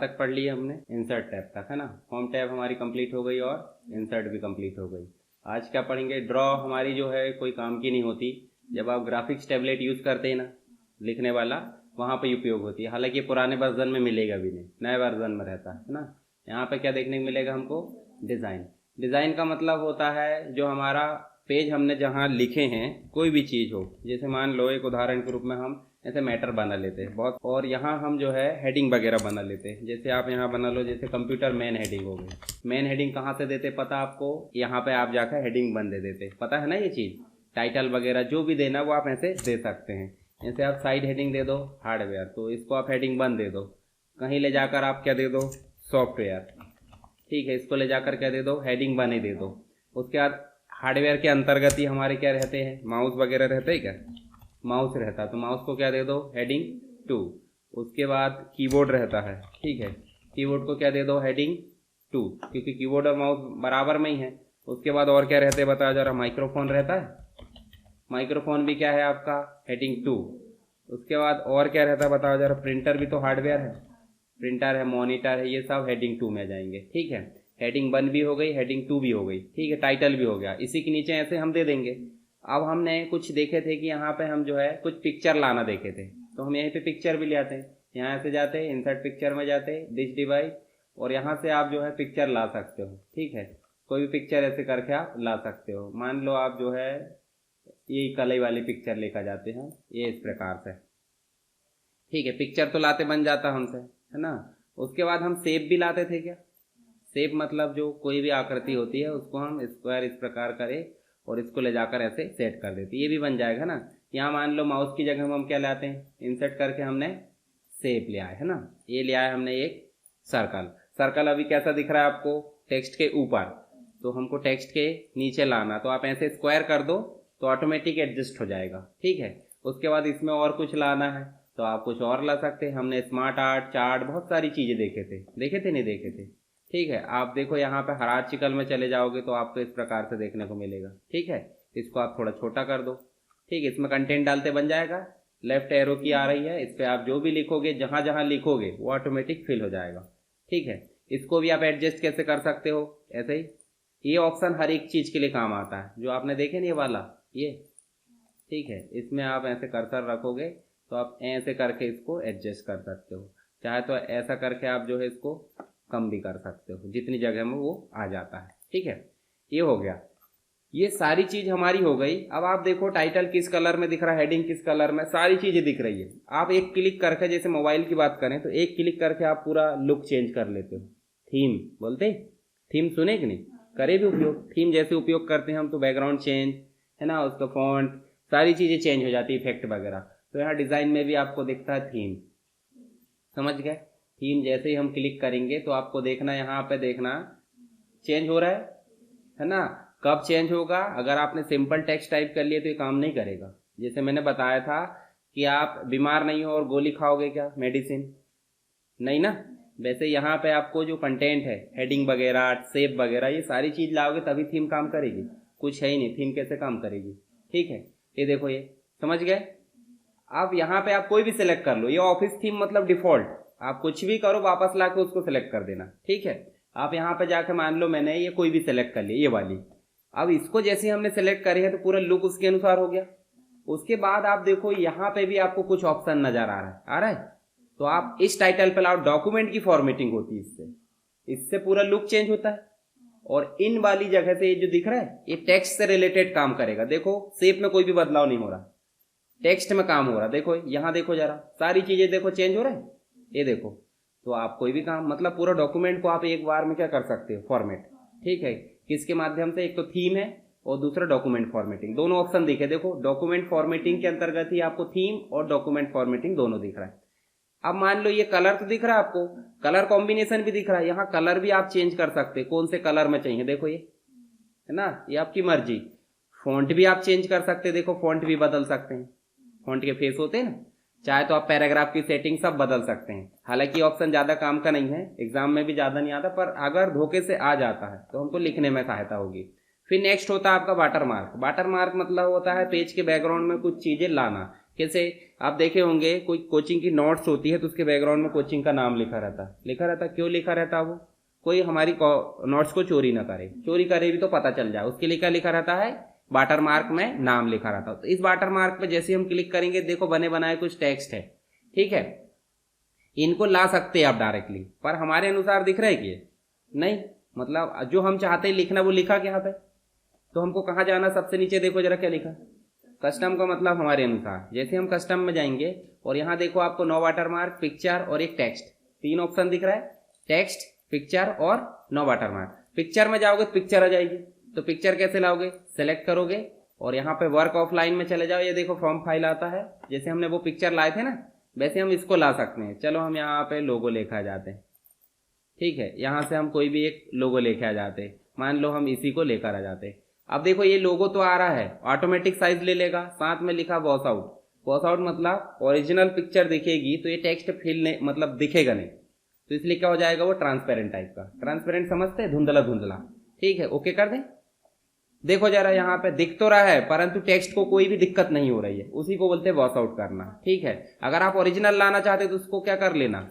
तक पढ़ लिया हमने? इंसर्ट टैब तक, है ना। होम टैब हमारी कंप्लीट हो गई और इंसर्ट भी कंप्लीट हो गई। आज क्या पढ़ेंगे? ड्रॉ हमारी जो है कोई काम की नहीं होती। जब आप ग्राफिक्स टैबलेट यूज़ करते हैं ना, लिखने वाला, वहाँ पे उपयोग होती है। हालांकि पुराने वर्जन में मिलेगा भी नहीं, नए वर्जन में रहता है ना। यहाँ पे क्या देखने को मिलेगा हमको? डिज़ाइन। डिज़ाइन का मतलब होता है जो हमारा पेज हमने जहाँ लिखे हैं, कोई भी चीज़ हो, जैसे मान लो एक उदाहरण के रूप में हम ऐसे मैटर बना लेते हैं बहुत, और यहाँ हम जो है हेडिंग वगैरह बना लेते हैं। जैसे आप यहाँ बना लो, जैसे कंप्यूटर मेन हेडिंग हो गई। मेन हेडिंग कहाँ से देते पता आपको? यहाँ पे आप जाकर हेडिंग बन दे देते, पता है ना ये चीज़। टाइटल वगैरह जो भी देना वो आप ऐसे दे सकते हैं। जैसे आप साइड हेडिंग दे दो हार्डवेयर, तो इसको आप हेडिंग वन दे दो। कहीं ले जाकर आप क्या दे दो? सॉफ्टवेयर, ठीक है, इसको ले जाकर क्या दे दो? हेडिंग वन ही दे दो। उसके बाद हार्डवेयर के अंतर्गत ही हमारे क्या रहते हैं? माउस वगैरह रहते हैं क्या? माउस रहता, तो माउस को क्या दे दो? Heading two. उसके बाद कीबोर्ड रहता है, ठीक है, कीबोर्ड को क्या दे दो? हेडिंग टू, क्योंकि कीबोर्ड और माउस बराबर में ही है। उसके बाद और क्या रहते हैं बताओ जरा? माइक्रोफोन रहता है, माइक्रोफोन भी क्या है आपका? Heading two. उसके बाद और क्या रहता है बताओ जरा? प्रिंटर भी तो हार्डवेयर है, प्रिंटर है, मॉनिटर है, ये सब हेडिंग टू में जाएंगे, ठीक है। हेडिंग वन भी हो गई, हेडिंग टू भी हो गई, ठीक है, टाइटल भी हो गया। इसी के नीचे ऐसे हम दे देंगे। अब हमने कुछ देखे थे कि यहाँ पे हम जो है कुछ पिक्चर लाना देखे थे, तो हम यहीं पे पिक्चर भी ले आते हैं। यहाँ से जाते हैं इंसर्ट पिक्चर में जाते हैं, दिस डिवाइस, और यहाँ से आप जो है पिक्चर ला सकते हो, ठीक है। कोई भी पिक्चर ऐसे करके आप ला सकते हो। मान लो आप जो है ये कलई वाली पिक्चर लेकर जाते हैं, ये इस प्रकार से, ठीक है। पिक्चर तो लाते बन जाता हमसे, है ना। उसके बाद हम शेप भी लाते थे क्या? शेप मतलब जो कोई भी आकृति होती है उसको हम स्क्वायर इस प्रकार करें और इसको ले जाकर ऐसे सेट कर देते, ये भी बन जाएगा ना। यहाँ मान लो माउस की जगह हम क्या लाते हैं? इंसर्ट करके हमने शेप ले आए, है ना। ये ले आए हमने एक सर्कल। सर्कल अभी कैसा दिख रहा है आपको? टेक्स्ट के ऊपर, तो हमको टेक्स्ट के नीचे लाना, तो आप ऐसे स्क्वायर कर दो तो ऑटोमेटिक एडजस्ट हो जाएगा, ठीक है। उसके बाद इसमें और कुछ लाना है तो आप कुछ और ला सकते हैं। हमने स्मार्ट आर्ट, चार्ट, बहुत सारी चीज़ें देखे थे नहीं देखे थे, ठीक है। आप देखो यहाँ पे हर आर्टिकल में चले जाओगे तो आपको इस प्रकार से देखने को मिलेगा, ठीक है। इसको आप थोड़ा छोटा कर दो, ठीक है। इसमें कंटेंट डालते बन जाएगा। लेफ्ट एरो की आ रही है, इस पर आप जो भी लिखोगे, जहाँ जहाँ लिखोगे वो ऑटोमेटिक फिल हो जाएगा, ठीक है। इसको भी आप एडजस्ट कैसे कर सकते हो? ऐसे ही, ये ऑप्शन हर एक चीज़ के लिए काम आता है, जो आपने देखे नहीं वाला ये, ठीक है। इसमें आप ऐसे कर्सर रखोगे तो आप ऐसे करके इसको एडजस्ट कर सकते हो। चाहे तो ऐसा करके आप जो है इसको कम भी कर सकते हो, जितनी जगह में वो आ जाता है, ठीक है। ये हो गया, ये सारी चीज हमारी हो गई। अब आप देखो टाइटल किस कलर में दिख रहा है, हेडिंग किस कलर में, सारी चीजें दिख रही है। आप एक क्लिक करके, जैसे मोबाइल की बात करें तो एक क्लिक करके आप पूरा लुक चेंज कर लेते हो। थीम बोलते, थीम सुने कि नहीं? करे भी उपयोग। थीम जैसे उपयोग करते हैं हम, तो बैकग्राउंड चेंज, है ना, उसका फॉन्ट, सारी चीजें चेंज हो जाती है, इफेक्ट वगैरह। तो यहाँ डिजाइन में भी आपको दिखता है थीम, समझ गए। थीम जैसे ही हम क्लिक करेंगे तो आपको देखना, यहाँ पे देखना चेंज हो रहा है ना। कब चेंज होगा? अगर आपने सिंपल टेक्स्ट टाइप कर लिए तो ये काम नहीं करेगा। जैसे मैंने बताया था कि आप बीमार नहीं हो और गोली खाओगे क्या, मेडिसिन? नहीं ना। वैसे यहाँ पे आपको जो कंटेंट है, हेडिंग वगैरह, शेप वगैरह, ये सारी चीज लाओगे तभी थीम काम करेगी। कुछ है ही नहीं, थीम कैसे काम करेगी, ठीक है। ये देखो, ये समझ गए। अब यहाँ पे आप कोई भी सिलेक्ट कर लो, ये ऑफिस थीम मतलब डिफॉल्ट, आप कुछ भी करो वापस लाके उसको सिलेक्ट कर देना, ठीक है। आप यहाँ पे जाके मान लो मैंने ये कोई भी सिलेक्ट कर लिया, ये वाली। अब इसको जैसे हमने सेलेक्ट करी है तो पूरा लुक उसके अनुसार हो गया। उसके बाद आप देखो यहाँ पे भी आपको कुछ ऑप्शन नजर आ रहा है। तो आप इस टाइटल पे लाओ, डॉक्यूमेंट की फॉर्मेटिंग होती है इससे, इससे पूरा लुक चेंज होता है। और इन वाली जगह से ये जो दिख रहा है, ये टेक्स्ट से रिलेटेड काम करेगा। देखो शेप में कोई भी बदलाव नहीं हो रहा, टेक्स्ट में काम हो रहा। देखो यहाँ देखो जरा, सारी चीजें देखो चेंज हो रहा है, ये देखो। तो आप कोई भी काम, मतलब पूरा डॉक्यूमेंट को आप एक बार में क्या कर सकते हो? फॉर्मेट, ठीक है। किसके माध्यम से? एक तो थीम है और दूसरा डॉक्यूमेंट फॉर्मेटिंग। दोनों ऑप्शन दिखे, देखो डॉक्यूमेंट फॉर्मेटिंग के अंतर्गत ही आपको थीम और डॉक्यूमेंट फॉर्मेटिंग दोनों दिख रहा है। अब मान लो ये कलर तो दिख रहा है आपको, कलर कॉम्बिनेशन भी दिख रहा है। यहाँ कलर भी आप चेंज कर सकते हैं, कौन से कलर में चाहिए, देखो ये, है ना, ये आपकी मर्जी। फॉन्ट भी आप चेंज कर सकते हैं, देखो फॉन्ट भी बदल सकते हैं, फॉन्ट के फेस होते हैं ना। चाहे तो आप पैराग्राफ की सेटिंग सब बदल सकते हैं। हालांकि ऑप्शन ज्यादा काम का नहीं है, एग्जाम में भी ज्यादा नहीं आता, पर अगर धोखे से आ जाता है तो हमको लिखने में सहायता होगी। फिर नेक्स्ट होता है आपका वाटर मार्क। वाटर मार्क मतलब होता है पेज के बैकग्राउंड में कुछ चीजें लाना। कैसे? आप देखे होंगे कोई कोचिंग की नोट्स होती है तो उसके बैकग्राउंड में कोचिंग का नाम लिखा रहता। क्यों लिखा रहता? वो कोई हमारी नोट्स को चोरी ना करे, चोरी करे भी तो पता चल जाए, उसके लिए क्या लिखा रहता है? वाटर मार्क में नाम लिखा रहता है। तो इस वाटर मार्क पे जैसे हम क्लिक करेंगे, देखो बने बनाए कुछ टेक्स्ट है, ठीक है, इनको ला सकते हैं आप डायरेक्टली, पर हमारे अनुसार दिख रहा है कि नहीं, मतलब जो हम चाहते हैं लिखना वो लिखा क्या पे। तो हमको कहाँ जाना? सबसे नीचे देखो जरा क्या लिखा, कस्टम का मतलब हमारे अनुसार। जैसे हम कस्टम में जाएंगे और यहाँ देखो आपको नो वाटर मार्क, पिक्चर और एक टेक्स्ट, 3 ऑप्शन दिख रहा है, टेक्स्ट, पिक्चर और नो वाटर मार्क। पिक्चर में जाओगे तो पिक्चर आ जाएगी, तो पिक्चर कैसे लाओगे? सेलेक्ट करोगे और यहाँ पे वर्क ऑफलाइन में चले जाओ, ये देखो फॉर्म फाइल आता है, जैसे हमने वो पिक्चर लाए थे ना, वैसे हम इसको ला सकते हैं। चलो हम यहाँ पे लोगो लेकर आ जाते हैं, ठीक है, यहाँ से हम कोई भी एक लोगो लेके आ जाते हैं, मान लो हम इसी को लेकर आ जाते हैं। अब देखो ये लोगो तो आ रहा है, ऑटोमेटिक साइज ले लेगा, साथ में लिखा वॉश आउट। वॉश आउट मतलब ओरिजिनल पिक्चर दिखेगी तो ये टेक्स्ट फिल नहीं, मतलब दिखेगा नहीं, तो इसलिए क्या हो जाएगा? वो ट्रांसपेरेंट टाइप का। ट्रांसपेरेंट समझते हैं? धुंधला धुंधला, ठीक है, ओके कर दें। देखो जरा यहाँ पे दिख तो रहा है परंतु टेक्स्ट को कोई भी दिक्कत नहीं हो रही है, उसी को बोलते हैं वॉश आउट करना, ठीक है। अगर आप ओरिजिनल लाना चाहते तो उसको क्या कर लेना?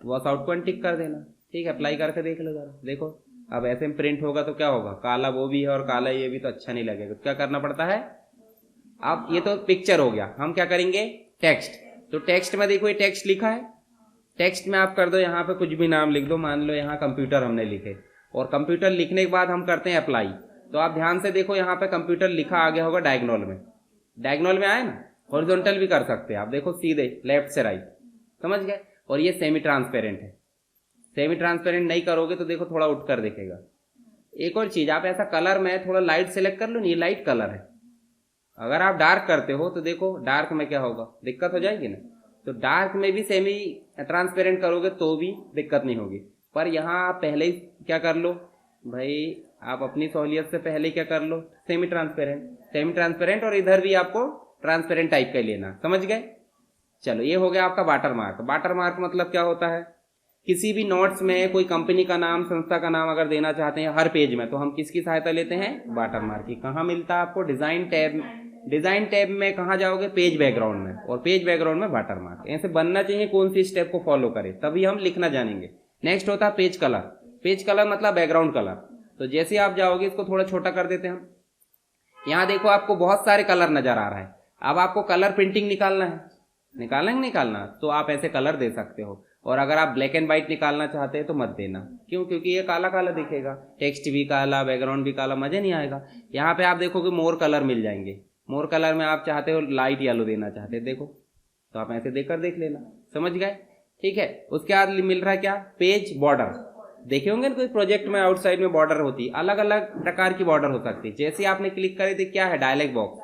वॉश आउट को अनटिक कर देना, ठीक है। अप्लाई करके देख लो जरा, देखो अब ऐसे में प्रिंट होगा तो क्या होगा? काला वो भी है और काला ये भी, तो अच्छा नहीं लगेगा। क्या करना पड़ता है? अब ये तो पिक्चर हो गया, हम क्या करेंगे? टेक्स्ट। तो टेक्स्ट में देखो ये टेक्स्ट लिखा है, टेक्स्ट में आप कर दो यहाँ पे कुछ भी नाम लिख दो, मान लो यहाँ कंप्यूटर हमने लिखे, और कंप्यूटर लिखने के बाद हम करते हैं अप्लाई। तो आप ध्यान से देखो यहाँ पे कंप्यूटर लिखा आ गया होगा डायगोनल में, डायगोनल में आया ना, हॉरिजॉन्टल भी कर सकते हैं आप, देखो सीधे लेफ्ट से राइट, समझ गए। और ये सेमी ट्रांसपेरेंट है, सेमी ट्रांसपेरेंट नहीं करोगे तो देखो थोड़ा उठ कर दिखेगा। एक और चीज, आप ऐसा कलर में थोड़ा लाइट सेलेक्ट कर लो, नहीं लाइट कलर है। अगर आप डार्क करते हो तो देखो डार्क में क्या होगा? दिक्कत हो जाएगी ना। तो डार्क में भी सेमी ट्रांसपेरेंट करोगे तो भी दिक्कत नहीं होगी, पर यहाँ आप पहले ही क्या कर लो भाई, आप अपनी सहूलियत से पहले क्या कर लो? सेमी ट्रांसपेरेंट, सेमी ट्रांसपेरेंट, और इधर भी आपको ट्रांसपेरेंट टाइप का लेना, समझ गए। चलो ये हो गया आपका वाटर मार्क। वाटर मार्क मतलब क्या होता है? किसी भी नोट्स में कोई कंपनी का नाम, संस्था का नाम अगर देना चाहते हैं हर पेज में, तो हम किसकी सहायता लेते हैं? वाटर मार्क की। कहाँ मिलता है आपको? Design tab. डिजाइन टैब में कहाँ जाओगे? पेज बैकग्राउंड में, और पेज बैकग्राउंड में वाटर मार्क। ऐसे बनना चाहिए, कौन सी स्टेप को फॉलो करें तभी हम लिखना जानेंगे। नेक्स्ट होता है पेज कलर। पेज कलर मतलब बैकग्राउंड कलर। तो जैसे आप जाओगे, इसको थोड़ा छोटा कर देते हैं हम। यहाँ देखो आपको बहुत सारे कलर नजर आ रहा है। अब आपको कलर प्रिंटिंग निकालना है, निकालना, तो आप ऐसे कलर दे सकते हो। और अगर आप ब्लैक एंड व्हाइट निकालना चाहते हैं तो मत देना, क्यों? क्योंकि ये काला काला दिखेगा, टेक्स्ट भी काला, बैकग्राउंड भी काला, मजे नहीं आएगा। यहाँ पे आप देखोगे मोर कलर मिल जाएंगे। मोर कलर में आप चाहते हो लाइट येलो देना चाहते हैं, देखो, तो आप ऐसे देकर देख लेना, समझ गए, ठीक है। उसके बाद मिल रहा है क्या? Page border. देखे होंगे ना कोई प्रोजेक्ट में आउटसाइड में बॉर्डर होती है, अलग अलग प्रकार की बॉर्डर हो सकती है। जैसे आपने क्लिक करे तो क्या है? Dialogue box.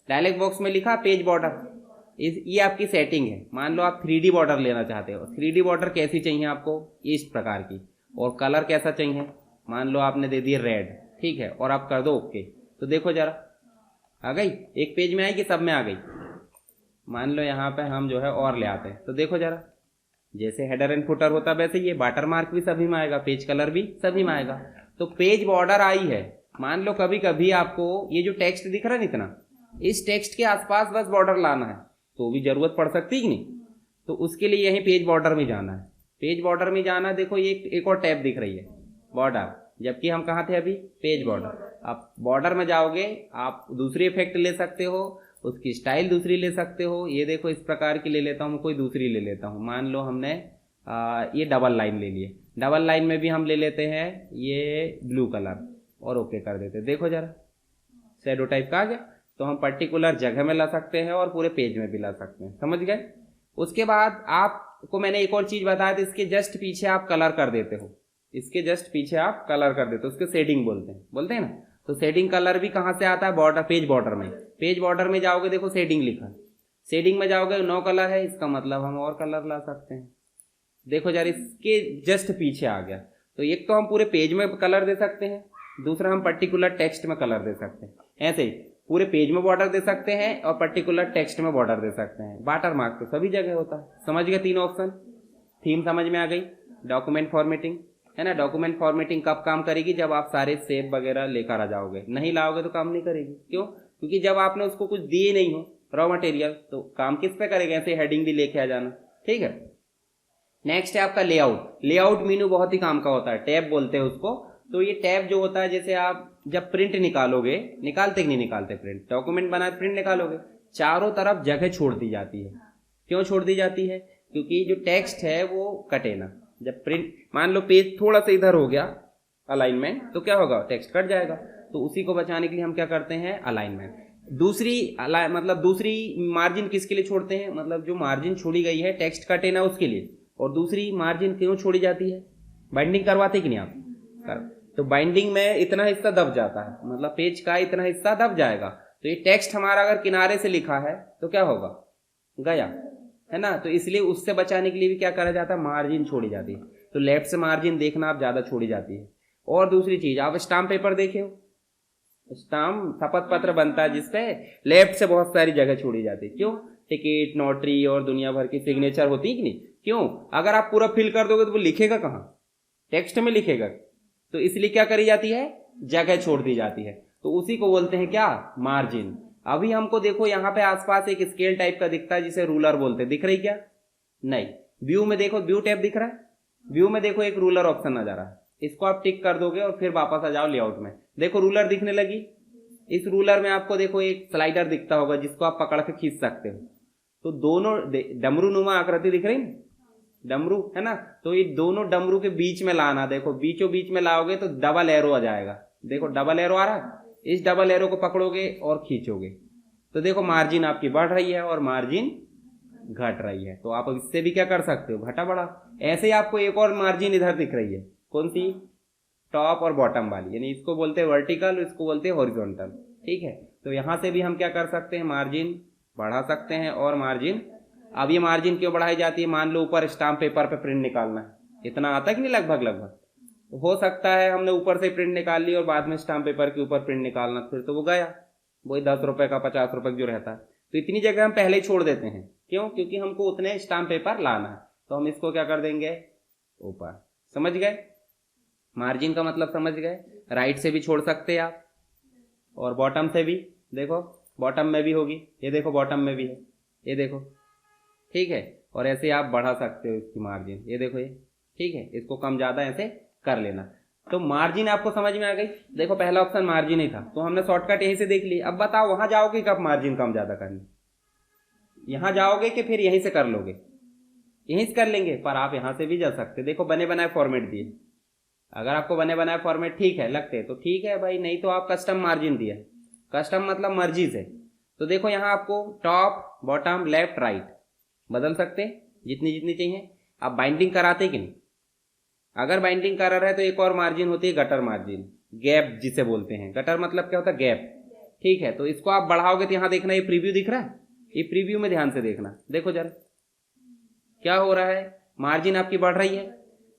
डायलॉग बॉक्स में लिखा पेज बॉर्डर। ये आपकी सेटिंग है। मान लो आप 3D बॉर्डर लेना चाहते हो, 3D बॉर्डर कैसी चाहिए आपको? इस प्रकार की। और कलर कैसा चाहिए? मान लो आपने दे दिया रेड, ठीक है, और आप कर दो ओके, तो देखो जरा आ गई, एक पेज में आई कि सब में आ गई? मान लो यहाँ पे हम जो है और ले आते हैं, तो देखो जरा, जैसे हेडर एंड फुटर होता वैसे ये वाटर मार्क भी सभी में आएगा, पेज कलर भी सभी में आएगा। तो पेज बॉर्डर आई है। मान लो कभी कभी आपको ये जो टेक्स्ट दिख रहा है इतना, इस टेक्स्ट के आसपास बस बॉर्डर लाना है, तो भी जरूरत पड़ सकती है कि नहीं? तो उसके लिए यही पेज बॉर्डर में जाना है। पेज बॉर्डर में जाना, देखो ये एक और टैब दिख रही है, बॉर्डर, जबकि हम कहाँ थे अभी? Page border. आप बॉर्डर में जाओगे, आप दूसरी इफेक्ट ले सकते हो, उसकी स्टाइल दूसरी ले सकते हो। ये देखो इस प्रकार की ले लेता हूँ, कोई दूसरी ले लेता हूँ। मान लो हमने ये डबल लाइन ले लिए, डबल लाइन में भी हम ले लेते हैं ये ब्लू कलर, और ओके कर देते। देखो जरा शैडो टाइप का आ गया। तो हम पर्टिकुलर जगह में ला सकते हैं और पूरे पेज में भी ला सकते हैं, समझ गए। उसके बाद आपको मैंने एक और चीज बताया था, इसके जस्ट पीछे आप कलर कर देते हो, इसके जस्ट पीछे आप कलर कर देते हो, उसके शेडिंग बोलते हैं ना। तो शेडिंग कलर भी कहाँ से आता है? बॉर्डर, पेज बॉर्डर में। पेज बॉर्डर में जाओगे, देखो शेडिंग लिखा है, शेडिंग में जाओगे, नो कलर है, इसका मतलब हम और कलर ला सकते हैं। देखो यार इसके जस्ट पीछे आ गया। तो एक तो हम पूरे पेज में कलर दे सकते हैं, दूसरा हम पर्टिकुलर टेक्स्ट में कलर दे सकते हैं। ऐसे ही पूरे पेज में बॉर्डर दे सकते हैं और पर्टिकुलर टेक्स्ट में बॉर्डर दे सकते हैं। वाटर मार्क तो सभी जगह होता है, समझ गए तीनों ऑप्शन। थीम समझ में आ गई। डॉक्यूमेंट फॉर्मेटिंग है ना, डॉक्यूमेंट फॉर्मेटिंग कब काम करेगी? जब आप सारे सेव वगैरह लेकर आ जाओगे। नहीं लाओगे तो काम नहीं करेगी। क्यों? क्योंकि जब आपने उसको कुछ दिए नहीं हो, रॉ मटेरियल, तो काम किस पे करेगा, ऐसे हेडिंग भी लेके आ जाना, ठीक है। नेक्स्ट है आपका लेआउट। लेआउट मीनू बहुत ही काम का होता है, टैब बोलते हैं उसको। तो ये टैब जो होता है, जैसे आप जब प्रिंट निकालोगे, निकालते कि नहीं निकालते, प्रिंट डॉक्यूमेंट बनाए प्रिंट निकालोगे, चारों तरफ जगह छोड़ दी जाती है। क्यों छोड़ दी जाती है? क्योंकि जो टेक्स्ट है वो कटे ना। जब प्रिंट, मान लो पेज थोड़ा सा इधर हो गया अलाइनमेंट, तो क्या होगा, टेक्स्ट कट जाएगा। तो उसी को बचाने के लिए हम क्या करते हैं, अलाइनमेंट। मतलब दूसरी मार्जिन किसके लिए छोड़ते हैं, मतलब जो मार्जिन छोड़ी गई है टेक्स्ट कटे ना उसके लिए। और दूसरी मार्जिन क्यों छोड़ी जाती है, बाइंडिंग करवाते कि नहीं आप तो बाइंडिंग में इतना हिस्सा दब जाता है, मतलब पेज का इतना हिस्सा दब जाएगा। तो ये टेक्स्ट हमारा अगर किनारे से लिखा है तो क्या होगा, गया, है ना। तो इसलिए उससे बचाने के लिए भी क्या करा जाता है, मार्जिन छोड़ी जाती है। तो लेफ्ट से मार्जिन देखना आप ज्यादा छोड़ी जाती है। और दूसरी चीज, आप स्टाम्प पेपर देखे हो, स्टाम्प शपथ पत्र बनता है जिसपे लेफ्ट से बहुत सारी जगह छोड़ी जाती है। क्यों, टिकट, नोटरी और दुनिया भर की सिग्नेचर होती है कि नहीं। क्यों, अगर आप पूरा फिल कर दोगे तो वो लिखेगा कहाँ, टेक्स्ट में लिखेगा। तो इसलिए क्या करी जाती है, जगह छोड़ दी जाती है। तो उसी को बोलते हैं क्या, मार्जिन। अभी हमको देखो यहाँ पे आसपास एक स्केल टाइप का दिखता है जिसे रूलर बोलते हैं, दिख रही क्या, नहीं। व्यू में देखो, व्यू टैब दिख रहा है, व्यू में देखो एक रूलर ऑप्शन नजर आ रहा है, इसको आप टिक कर दोगे और फिर वापस आ जाओ लेआउट में, देखो रूलर दिखने लगी। इस रूलर में आपको देखो एक स्लाइडर दिखता होगा जिसको आप पकड़ के खींच सकते हो। तो दोनों डमरू नुमा आकृति दिख रही है, डमरू, है ना। तो ये दोनों डमरू के बीच में लाना, देखो बीचों बीच में लाओगे तो डबल एरो आ जाएगा, देखो डबल एरो आ रहा है। इस डबल एरो को पकड़ोगे और खींचोगे तो देखो मार्जिन आपकी बढ़ रही है और मार्जिन घट रही है। तो आप इससे भी क्या कर सकते हो, घटा बढ़ा। ऐसे ही आपको एक और मार्जिन इधर दिख रही है, कौन सी, टॉप और बॉटम वाली, यानी इसको बोलते हैं वर्टिकल, इसको बोलते हैं हॉरिजॉन्टल, ठीक है। तो यहां से भी हम क्या कर सकते हैं, मार्जिन बढ़ा सकते हैं और मार्जिन। अब ये मार्जिन क्यों बढ़ाई जाती है, मान लो ऊपर स्टाम्प पेपर पे प्रिंट निकालना है, इतना आता है कि नहीं, लगभग लगभग। हो सकता है हमने ऊपर से प्रिंट निकाल ली और बाद में स्टाम्प पेपर के ऊपर प्रिंट निकालना, फिर तो वो गया, वही 10 रुपए का 50 रुपए जो रहता है। तो इतनी जगह हम पहले ही छोड़ देते हैं, क्यों, क्योंकि हमको उतने स्टाम्प पेपर लाना है। तो हम इसको क्या कर देंगे, ऊपर। समझ गए, मार्जिन का मतलब समझ गए। राइट से भी छोड़ सकते हैं आप और बॉटम से भी, देखो बॉटम में भी होगी, ये देखो बॉटम में भी है, ये देखो, ठीक है। और ऐसे आप बढ़ा सकते हो इसकी मार्जिन, ये देखो ये, ठीक है। इसको कम ज्यादा ऐसे कर लेना। तो मार्जिन आपको समझ में आ गई। देखो पहला ऑप्शन मार्जिन ही था, तो हमने शॉर्टकट यहीं से देख ली। अब बताओ वहां जाओगे कब मार्जिन कम ज्यादा करनी, यहां जाओगे कि फिर यहीं से कर लोगे, यहीं से कर लेंगे, पर आप यहां से भी जा सकते। देखो बने बनाए फॉर्मेट दिए, अगर आपको बने बनाए फॉर्मेट ठीक है लगते तो ठीक है भाई, नहीं तो आप कस्टम मार्जिन दिया, कस्टम मतलब मर्जी से। तो देखो यहाँ आपको टॉप, बॉटम, लेफ्ट, राइट बदल सकते हैं जितनी जितनी चाहिए। आप बाइंडिंग कराते कि नहीं, अगर बाइंडिंग करा रहे तो एक और मार्जिन होती है गटर मार्जिन, गैप जिसे बोलते हैं। गटर मतलब क्या होता है, गैप, ठीक है। तो इसको आप बढ़ाओगे तो यहाँ देखना ये प्रीव्यू दिख रहा है, ये प्रीव्यू में ध्यान से देखना, देखो जरा क्या हो रहा है, मार्जिन आपकी बढ़ रही है।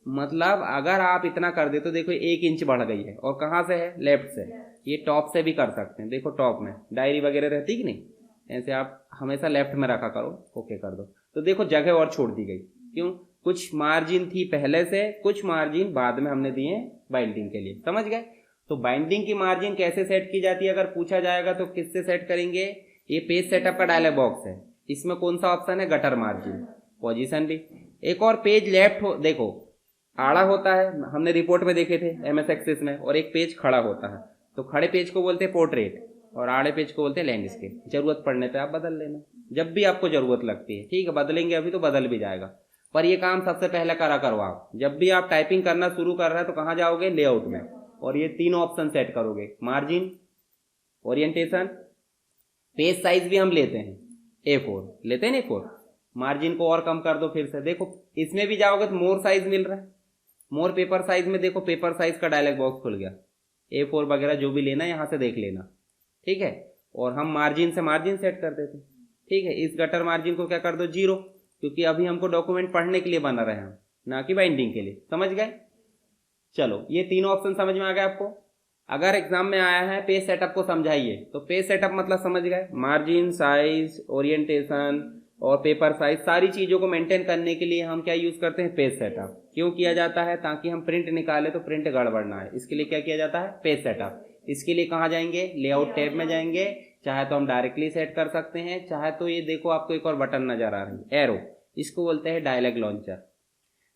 मतलब अगर आप इतना कर दे तो देखो 1 इंच बढ़ गई है, और कहाँ से है, लेफ्ट से। ये टॉप से भी कर सकते हैं, देखो टॉप में डायरी वगैरह रहती कि नहीं, ऐसे आप हमेशा लेफ्ट में रखा करो, ओके कर दो। तो देखो जगह और छोड़ दी गई, क्यों, कुछ मार्जिन थी पहले से, कुछ मार्जिन बाद में हमने दिए बाइंडिंग के लिए, समझ गए। तो बाइंडिंग की मार्जिन कैसे सेट की जाती है अगर पूछा जाएगा तो किससे सेट करेंगे, ये पेज सेटअप का डायलॉग बॉक्स है, इसमें कौन सा ऑप्शन है, गटर मार्जिन, पोजीशन भी। एक और पेज लेफ्ट हो, देखो आड़ा होता है, हमने रिपोर्ट में देखे थे MS एक्सेस में, और एक पेज खड़ा होता है। तो खड़े पेज को बोलते हैं पोर्ट्रेट और आड़े पेज को बोलते हैं लैंडस्केप। जरूरत पड़ने पे आप बदल लेना, जब भी आपको जरूरत लगती है, ठीक है। बदलेंगे अभी तो बदल भी जाएगा, पर ये काम सबसे पहले करा करो आप। जब भी आप टाइपिंग करना शुरू कर रहे हैं तो कहाँ जाओगे, लेआउट में, और ये तीनों ऑप्शन सेट करोगे, मार्जिन, ओरिएंटेशन, पेज साइज भी हम लेते हैं A4, लेते हैं ना A4, मार्जिन को और कम कर दो फिर से। देखो इसमें भी जाओगे तो मोर साइज मिल रहा है, मोर पेपर साइज में देखो पेपर साइज का डायलॉग बॉक्स खुल गया, A4 वगैरह जो भी लेना है यहाँ से देख लेना, ठीक है। और हम मार्जिन से मार्जिन सेट कर देते, ठीक है। इस गटर मार्जिन को क्या कर दो 0, क्योंकि अभी हमको डॉक्यूमेंट पढ़ने के लिए बना रहे हैं, ना कि बाइंडिंग के लिए, समझ गए। चलो ये तीनों ऑप्शन समझ में आ गए आपको। अगर एग्जाम में आया है पेज सेटअप को समझाइए, तो पेज सेटअप मतलब समझ गए, मार्जिन, साइज, ओरिएंटेशन और पेपर साइज, सारी चीजों को मेंटेन करने के लिए हम क्या यूज करते हैं, पेज सेटअप। क्यों किया जाता है, ताकि हम प्रिंट निकाले तो प्रिंट गड़बड़ ना है, इसके लिए क्या किया जाता है, पेज सेटअप। इसके लिए कहाँ जाएंगे, लेआउट टैब में जाएंगे, चाहे तो हम डायरेक्टली सेट कर सकते हैं, चाहे तो ये देखो आपको एक और बटन नजर आ रही है एरो, इसको बोलते हैं डायलॉग लॉन्चर।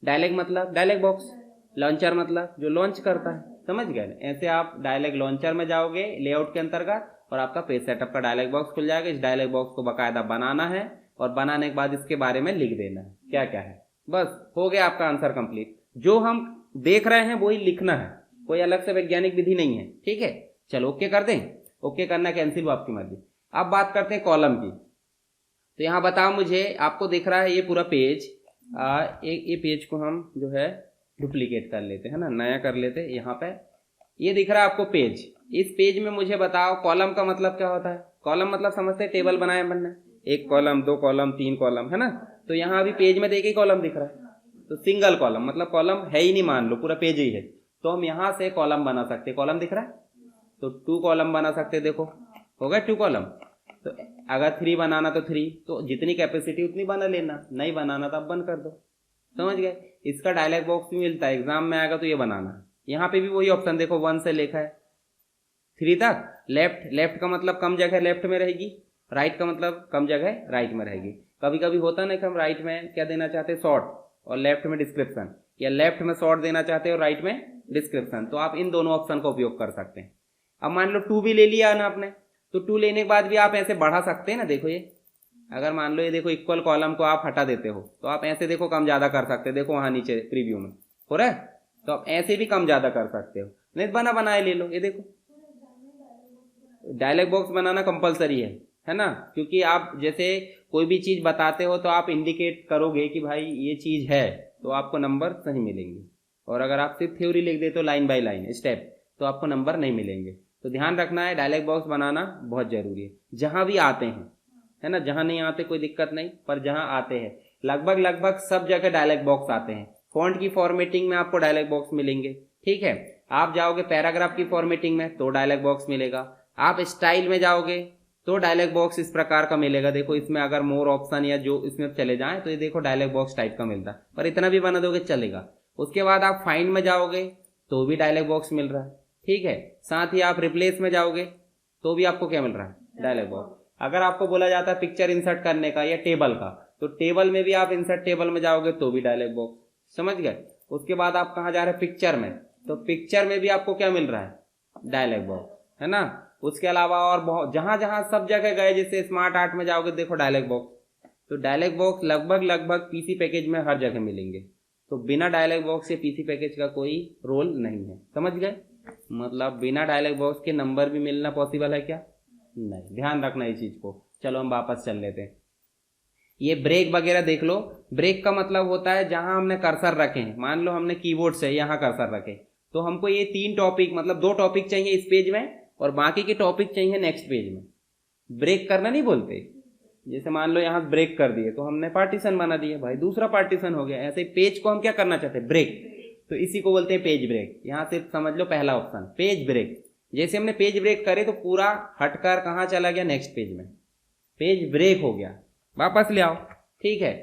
डायलॉग मतलब डायलॉग बॉक्स, लॉन्चर मतलब जो लॉन्च करता है, समझ गए। ऐसे आप डायलॉग लॉन्चर में जाओगे लेआउट के अंतर्गत और आपका पेज सेटअप का डायलॉग बॉक्स खुल जाएगा। इस डायलॉग बॉक्स को बाकायदा बनाना है और बनाने के बाद इसके बारे में लिख देना है क्या क्या है, बस हो गया आपका आंसर कंप्लीट। जो हम देख रहे हैं वही लिखना है, कोई अलग से वैज्ञानिक विधि नहीं है, ठीक है। चलो ओके कर दें, ओके करना कैंसिल वो आपकी मर्जी। अब बात करते हैं कॉलम की। तो यहाँ बताओ मुझे, आपको दिख रहा है ये पूरा पेज, ये पेज को हम जो है डुप्लीकेट कर लेते हैं ना, नया कर लेते हैं। यहाँ पे ये दिख रहा है आपको पेज, इस पेज में मुझे बताओ कॉलम का मतलब क्या होता है। कॉलम मतलब समझते हैं टेबल बनाए बनना, एक कॉलम, दो कॉलम, तीन कॉलम, है ना। तो यहाँ अभी पेज में देखिए कॉलम दिख रहा है, तो सिंगल कॉलम मतलब कॉलम है ही नहीं, मान लो पूरा पेज ही है, तो हम यहाँ से कॉलम बना सकते हैं। कॉलम दिख रहा है तो 2 कॉलम बना सकते हैं, देखो हो गया 2 कॉलम। तो अगर 3 बनाना तो 3, तो जितनी कैपेसिटी उतनी बना लेना, नहीं बनाना तो आप बंद कर दो, समझ गए। इसका डायलॉग बॉक्स भी मिलता है, एग्जाम में आएगा तो ये बनाना है। यहाँ पे भी वही ऑप्शन देखो 1 से लेखा है 3 तक। लेफ्ट, लेफ्ट का मतलब कम जगह लेफ्ट में रहेगी, राइट का मतलब कम जगह राइट में रहेगी। कभी कभी होता ना कि हम राइट में क्या देना चाहते हैं शॉर्ट और लेफ्ट में डिस्क्रिप्शन, या लेफ्ट में शॉर्ट देना चाहते हैं और राइट में डिस्क्रिप्शन, तो आप इन दोनों ऑप्शन का उपयोग कर सकते हैं। अब मान लो 2 भी ले लिया ना आपने, तो 2 लेने के बाद भी आप ऐसे बढ़ा सकते हैं ना, देखो ये अगर मान लो ये देखो इक्वल कॉलम को आप हटा देते हो तो आप ऐसे देखो कम ज्यादा कर सकते हो, देखो वहां नीचे प्रीव्यू में हो रहा है, तो आप ऐसे भी कम ज्यादा कर सकते हो। नहीं बना बनाए ले लो, ये देखो डायलॉग बॉक्स बनाना कंपलसरी है ना, क्योंकि आप जैसे कोई भी चीज बताते हो तो आप इंडिकेट करोगे कि भाई ये चीज है, तो आपको नंबर सही मिलेंगे। और अगर आप सिर्फ थ्योरी लिख दे तो लाइन बाय लाइन स्टेप, तो आपको नंबर नहीं मिलेंगे। तो ध्यान रखना है डायलॉग बॉक्स बनाना बहुत जरूरी है, जहां भी आते हैं, है ना। जहां नहीं आते कोई दिक्कत नहीं, पर जहां आते हैं लगभग सब जगह डायलॉग बॉक्स आते हैं। फॉन्ट की फॉर्मेटिंग में आपको डायलॉग बॉक्स मिलेंगे, ठीक है। आप जाओगे पैराग्राफ की फॉर्मेटिंग में तो डायलॉग बॉक्स मिलेगा, आप स्टाइल में जाओगे तो डायलॉग बॉक्स इस प्रकार का मिलेगा। देखो इसमें अगर मोर ऑप्शन या जो इसमें चले जाएं तो ये देखो डायलॉग बॉक्स टाइप का मिलता है, पर इतना भी बना दोगे चलेगा। उसके बाद आप फाइंड में जाओगे तो भी डायलॉग बॉक्स मिल रहा है, ठीक है। साथ ही आप रिप्लेस में जाओगे तो भी आपको क्या मिल रहा है, डायलॉग बॉक्स। अगर आपको बोला जाता है पिक्चर इंसर्ट करने का या टेबल का, तो टेबल में भी आप इंसर्ट टेबल में जाओगे तो भी डायलॉग बॉक्स, समझ गए। उसके बाद आप कहाँ जा रहे हैं, पिक्चर में, तो पिक्चर में भी आपको क्या मिल रहा है, डायलॉग बॉक्स, है ना। उसके अलावा और बहुत जहां जहां सब जगह गए, जैसे स्मार्ट आर्ट में जाओगे देखो डायलॉग बॉक्स, तो डायलॉग बॉक्स लगभग पीसी पैकेज में हर जगह मिलेंगे। तो बिना डायलॉग बॉक्स के पीसी पैकेज का कोई रोल नहीं है, समझ गए। मतलब बिना डायलॉग बॉक्स के नंबर भी मिलना पॉसिबल है क्या, नहीं, ध्यान रखना इस चीज को। चलो हम वापस चल लेते हैं। ये ब्रेक वगैरह देख लो, ब्रेक का मतलब होता है जहां हमने कर्सर रखे हैं, मान लो हमने कीबोर्ड से यहाँ कर्सर रखे, तो हमको ये 3 टॉपिक मतलब 2 टॉपिक चाहिए इस पेज में और बाकी के टॉपिक चाहिए नेक्स्ट पेज में। ब्रेक करना नहीं बोलते, जैसे मान लो यहाँ ब्रेक कर दिए तो हमने पार्टीशन बना दिए, भाई दूसरा पार्टीशन हो गया। ऐसे पेज को हम क्या करना चाहते हैं, ब्रेक, तो इसी को बोलते हैं पेज ब्रेक। यहाँ से समझ लो पहला ऑप्शन पेज ब्रेक, जैसे हमने पेज ब्रेक करे तो पूरा हटकर कहाँ चला गया, नेक्स्ट पेज में, पेज ब्रेक हो गया, वापस ले आओ, ठीक है।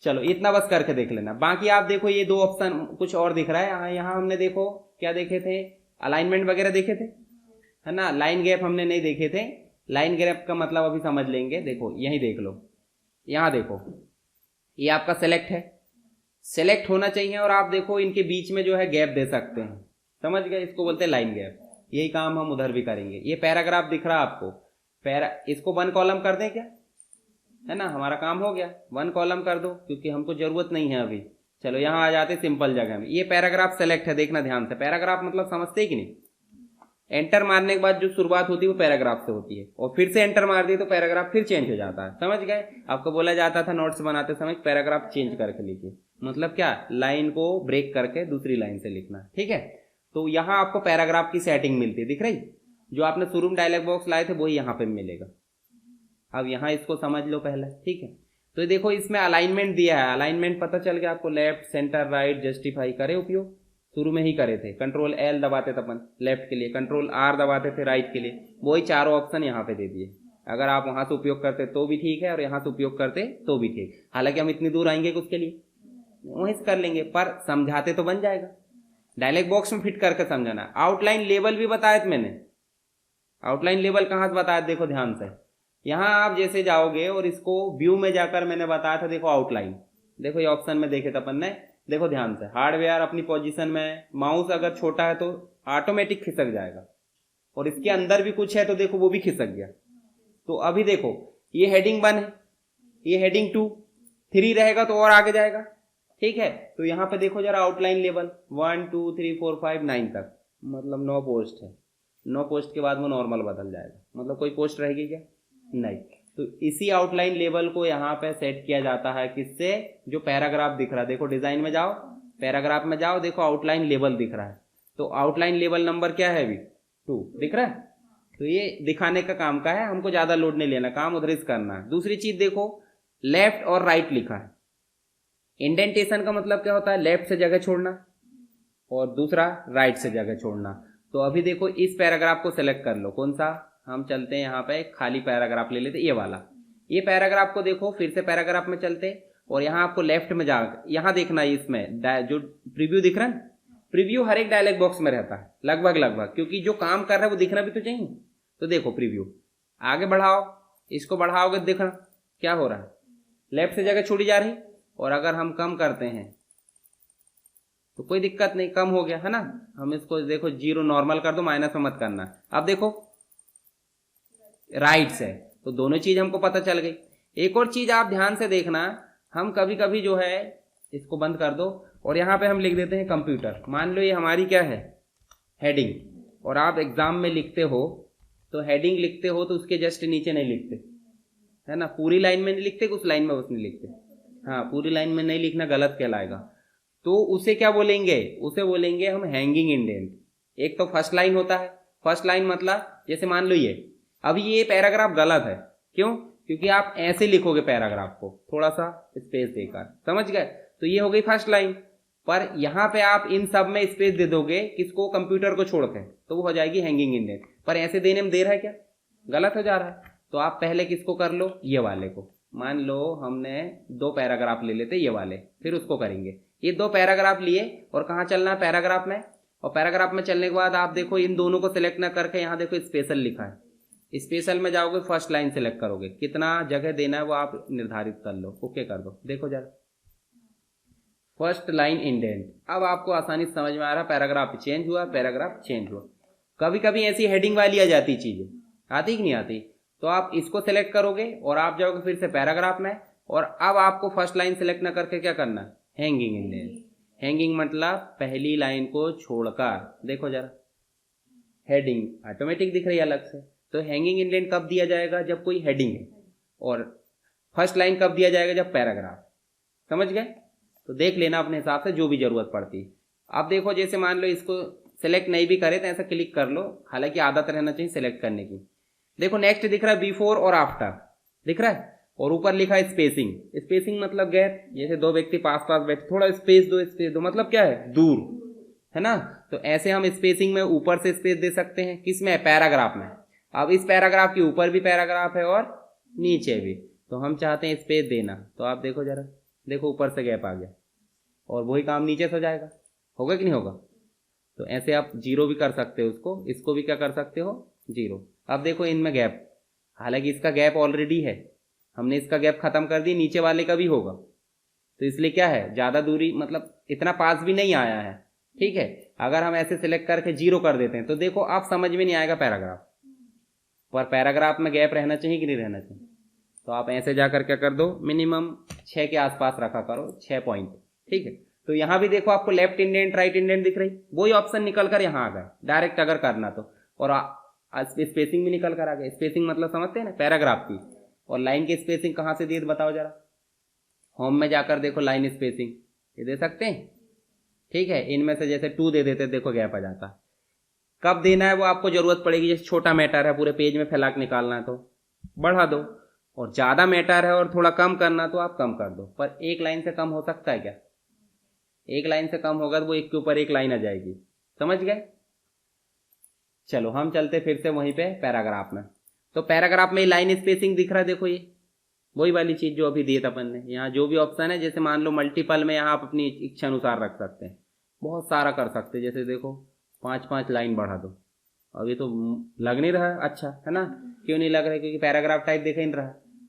चलो इतना बस करके देख लेना। बाकी आप देखो ये 2 ऑप्शन कुछ और दिख रहा है, यहाँ हमने देखो क्या देखे थे, अलाइनमेंट वगैरह देखे थे, है ना। लाइन गैप हमने नहीं देखे थे, लाइन गैप का मतलब अभी समझ लेंगे। देखो यही देख लो, यहाँ देखो ये आपका सेलेक्ट है, सेलेक्ट होना चाहिए, और आप देखो इनके बीच में जो है गैप दे सकते हैं, समझ गए, इसको बोलते हैं लाइन गैप। यही काम हम उधर भी करेंगे। ये पैराग्राफ दिख रहा है आपको, इसको 1 कॉलम कर दें क्या, है ना, हमारा काम हो गया, 1 कॉलम कर दो क्योंकि हमको जरूरत नहीं है अभी। चलो यहाँ आ जाते सिंपल जगह में, ये पैराग्राफ सेलेक्ट है, देखना ध्यान से। पैराग्राफ मतलब समझते कि नहीं, एंटर मारने के बाद जो शुरुआत होती है वो पैराग्राफ से होती है, और फिर से एंटर मार दिए तो पैराग्राफ फिर चेंज हो जाता है, समझ गए। आपको बोला जाता था नोट्स बनाते समय पैराग्राफ चेंज करके लिखिए, मतलब क्या, लाइन को ब्रेक करके दूसरी लाइन से लिखना, ठीक है। तो यहाँ आपको पैराग्राफ की सेटिंग मिलती है, दिख रही, जो आपने शुरू में डायलॉग बॉक्स लाए थे वही यहाँ पे मिलेगा। अब यहाँ इसको समझ लो पहले, ठीक है। तो देखो इसमें अलाइनमेंट दिया है, अलाइनमेंट पता चल गया आपको, लेफ्ट, सेंटर, राइट, जस्टिफाई करे उपयोग, शुरू में ही करे थे। कंट्रोल L दबाते थे अपन लेफ्ट के लिए, कंट्रोल R दबाते थे राइट के लिए, वही चारों ऑप्शन यहाँ पे दे दिए। अगर आप वहां से उपयोग करते तो भी ठीक है और यहाँ से उपयोग करते तो भी ठीक। हालांकि हम इतनी दूर आएंगे उसके लिए वहीं से कर लेंगे, पर समझाते तो बन जाएगा। डायलॉग बॉक्स में फिट करके समझाना। आउटलाइन लेवल भी बताया था मैंने, आउटलाइन लेवल कहाँ से बताया, देखो ध्यान से, यहाँ आप जैसे जाओगे और इसको व्यू में जाकर मैंने बताया था, देखो आउटलाइन, देखो ये ऑप्शन में देखे थे अपन ने, देखो ध्यान से, हार्डवेयर अपनी पोजीशन में, माउस अगर छोटा है तो ऑटोमेटिक खिसक जाएगा, और इसके अंदर भी कुछ है तो देखो वो भी खिसक गया। तो अभी देखो ये हेडिंग 1 है, ये हेडिंग 2, 3 रहेगा तो और आगे जाएगा, ठीक है। तो यहाँ पे देखो जरा आउटलाइन लेवल 1 2 3 4 5 9 तक, मतलब 9 पोस्ट है, 9 पोस्ट के बाद वो नॉर्मल बदल जाएगा, मतलब कोई पोस्ट रहेगी क्या, नहीं। तो इसी आउटलाइन लेवल को यहाँ पे सेट किया जाता है, किससे, जो पैराग्राफ दिख रहा है, देखो डिजाइन में जाओ, पैराग्राफ में जाओ, देखो आउटलाइन लेवल दिख रहा है, तो आउटलाइन लेवल नंबर क्या है अभी 2 दिख रहा है। तो ये दिखाने का काम का है, हमको ज्यादा लोड नहीं लेना, काम उधर से करना है। दूसरी चीज देखो, लेफ्ट और राइट लिखा है, इंडेंटेशन का मतलब क्या होता है, लेफ्ट से जगह छोड़ना और दूसरा राइट से जगह छोड़ना। तो अभी देखो इस पैराग्राफ को सिलेक्ट कर लो, कौन सा, हम चलते हैं यहाँ पे खाली पैराग्राफ ले लेते, ये वाला, ये पैराग्राफ को देखो, फिर से पैराग्राफ में चलते और यहाँ आपको लेफ्ट में जा, यहाँ देखना है, इसमें जो प्रीव्यू दिख रहा है, प्रीव्यू हर एक डायलॉग बॉक्स में रहता है लगभग, क्योंकि जो काम कर रहा है वो दिखना भी तो चाहिए। तो देखो प्रीव्यू आगे बढ़ाओ, इसको बढ़ाओगे देखना क्या हो रहा है, लेफ्ट से जगह छोड़ी जा रही, और अगर हम कम करते हैं तो कोई दिक्कत नहीं, कम हो गया है ना, हम इसको देखो 0 नॉर्मल कर दो, माइनस में मत करना। अब देखो राइट से, तो दोनों चीज हमको पता चल गई। एक और चीज आप ध्यान से देखना, हम कभी कभी जो है इसको बंद कर दो और यहाँ पे हम लिख देते हैं कंप्यूटर, मान लो ये हमारी क्या है हेडिंग, और आप एग्जाम में लिखते हो तो हेडिंग लिखते हो तो उसके जस्ट नीचे नहीं लिखते, है ना, पूरी लाइन में नहीं लिखते, कुछ लाइन में बस नहीं लिखते, हाँ पूरी लाइन में नहीं लिखना, गलत कहलाएगा। तो उसे क्या बोलेंगे, उसे बोलेंगे हम हैंगिंग इंडेंट। एक तो फर्स्ट लाइन होता है, फर्स्ट लाइन मतलब जैसे मान लो ये, अभी ये पैराग्राफ गलत है, क्यों, क्योंकि आप ऐसे लिखोगे पैराग्राफ को थोड़ा सा स्पेस देकर, समझ गए, तो ये हो गई फर्स्ट लाइन। पर यहाँ पे आप इन सब में स्पेस दे दोगे, किसको, कंप्यूटर को छोड़ के, तो वो हो जाएगी हैंगिंग इंडेंट। पर ऐसे देने में दे रहा है क्या, गलत हो जा रहा है। तो आप पहले किसको कर लो, ये वाले को, मान लो हमने 2 पैराग्राफ ले लेते ये वाले, फिर उसको करेंगे। ये 2 पैराग्राफ लिए और कहाँ चलना है, पैराग्राफ में, और पैराग्राफ में चलने के बाद आप देखो इन दोनों को सिलेक्ट ना करके यहाँ देखो स्पेशल लिखा है, स्पेशल में जाओगे फर्स्ट लाइन सिलेक्ट करोगे, कितना जगह देना है वो आप निर्धारित कर लो, ओके कर दो, देखो जरा फर्स्ट लाइन इंडेंट। अब आपको आसानी से समझ में आ रहा, पैराग्राफ चेंज हुआ, पैराग्राफ चेंज हुआ। कभी कभी ऐसी हेडिंग वाली आ जाती चीजें, आती कि नहीं आती, तो आप इसको सिलेक्ट करोगे और आप जाओगे फिर से पैराग्राफ में, और अब आपको फर्स्ट लाइन सिलेक्ट ना करके क्या करना है, हैंगिंग इंडेंट। हैंगिंग मतलब पहली लाइन को छोड़कर, देखो जरा हेडिंग ऑटोमेटिक दिख रही है अलग से। तो हैंगिंग इंडेंट कब दिया जाएगा, जब कोई हेडिंग है, और फर्स्ट लाइन कब दिया जाएगा, जब पैराग्राफ, समझ गए। तो देख लेना अपने हिसाब से जो भी जरूरत पड़ती। अब देखो जैसे मान लो इसको सिलेक्ट नहीं भी करे तो ऐसा क्लिक कर लो, हालांकि आदत रहना चाहिए सिलेक्ट करने की। देखो नेक्स्ट दिख रहा है बिफोर और आफ्टर दिख रहा है, और ऊपर लिखा है स्पेसिंग। स्पेसिंग मतलब गैप, जैसे 2 व्यक्ति पास पास बैठे, थोड़ा स्पेस दो मतलब क्या है, दूर, है ना। तो ऐसे हम स्पेसिंग में ऊपर से स्पेस दे सकते हैं, किसमें, पैराग्राफ में। अब इस पैराग्राफ के ऊपर भी पैराग्राफ है और नीचे भी, तो हम चाहते हैं स्पेस देना, तो आप देखो जरा, देखो ऊपर से गैप आ गया, और वही काम नीचे से हो जाएगा, होगा कि नहीं होगा। तो ऐसे आप 0 भी कर सकते हो उसको, इसको भी क्या कर सकते हो, 0। अब देखो इनमें गैप, हालांकि इसका गैप ऑलरेडी है, हमने इसका गैप खत्म कर दी, नीचे वाले का भी होगा, तो इसलिए क्या है, ज्यादा दूरी, मतलब इतना पास भी नहीं आया है, ठीक है। अगर हम ऐसे सिलेक्ट करके 0 कर देते हैं तो देखो आप समझ में नहीं आएगा पैराग्राफ, पर पैराग्राफ में गैप रहना चाहिए कि नहीं रहना चाहिए। तो आप ऐसे जाकर क्या कर दो, मिनिमम 6 के आसपास रखा करो, 6 पॉइंट, ठीक है। तो यहां भी देखो आपको लेफ्ट इंडेंट राइट इंडेंट दिख रही, वही ऑप्शन निकल कर यहां आ गए डायरेक्ट अगर करना तो, और स्पेसिंग भी निकल कर आ गए। स्पेसिंग मतलब समझते हैं ना, पैराग्राफ की। और लाइन की स्पेसिंग कहां से दी बताओ जरा, होम में जाकर देखो लाइन स्पेसिंग, ये दे सकते हैं, ठीक है। इनमें से जैसे 2 दे देते, देखो गैप आ जाता। कब देना है वो आपको जरूरत पड़ेगी, जैसे छोटा मैटर है पूरे पेज में फैला के निकालना है तो बढ़ा दो, और ज्यादा मैटर है और थोड़ा कम करना तो आप कम कर दो। पर एक लाइन से कम हो सकता है क्या, एक लाइन से कम होगा तो वो एक के ऊपर एक लाइन आ जाएगी, समझ गए। चलो हम चलते फिर से वहीं पे पैराग्राफ में। तो पैराग्राफ में लाइन स्पेसिंग दिख रहा है, देखो ये वही वाली चीज जो अभी दी था अपन ने। यहाँ जो भी ऑप्शन है, जैसे मान लो मल्टीपल में, यहाँ आप अपनी इच्छा अनुसार रख सकते हैं, बहुत सारा कर सकते हैं। जैसे देखो 5-5 लाइन बढ़ा दो, अभी तो लग नहीं रहा अच्छा, है ना? क्यों नहीं लग रहा? क्योंकि पैराग्राफ टाइप दिख नहीं रहा।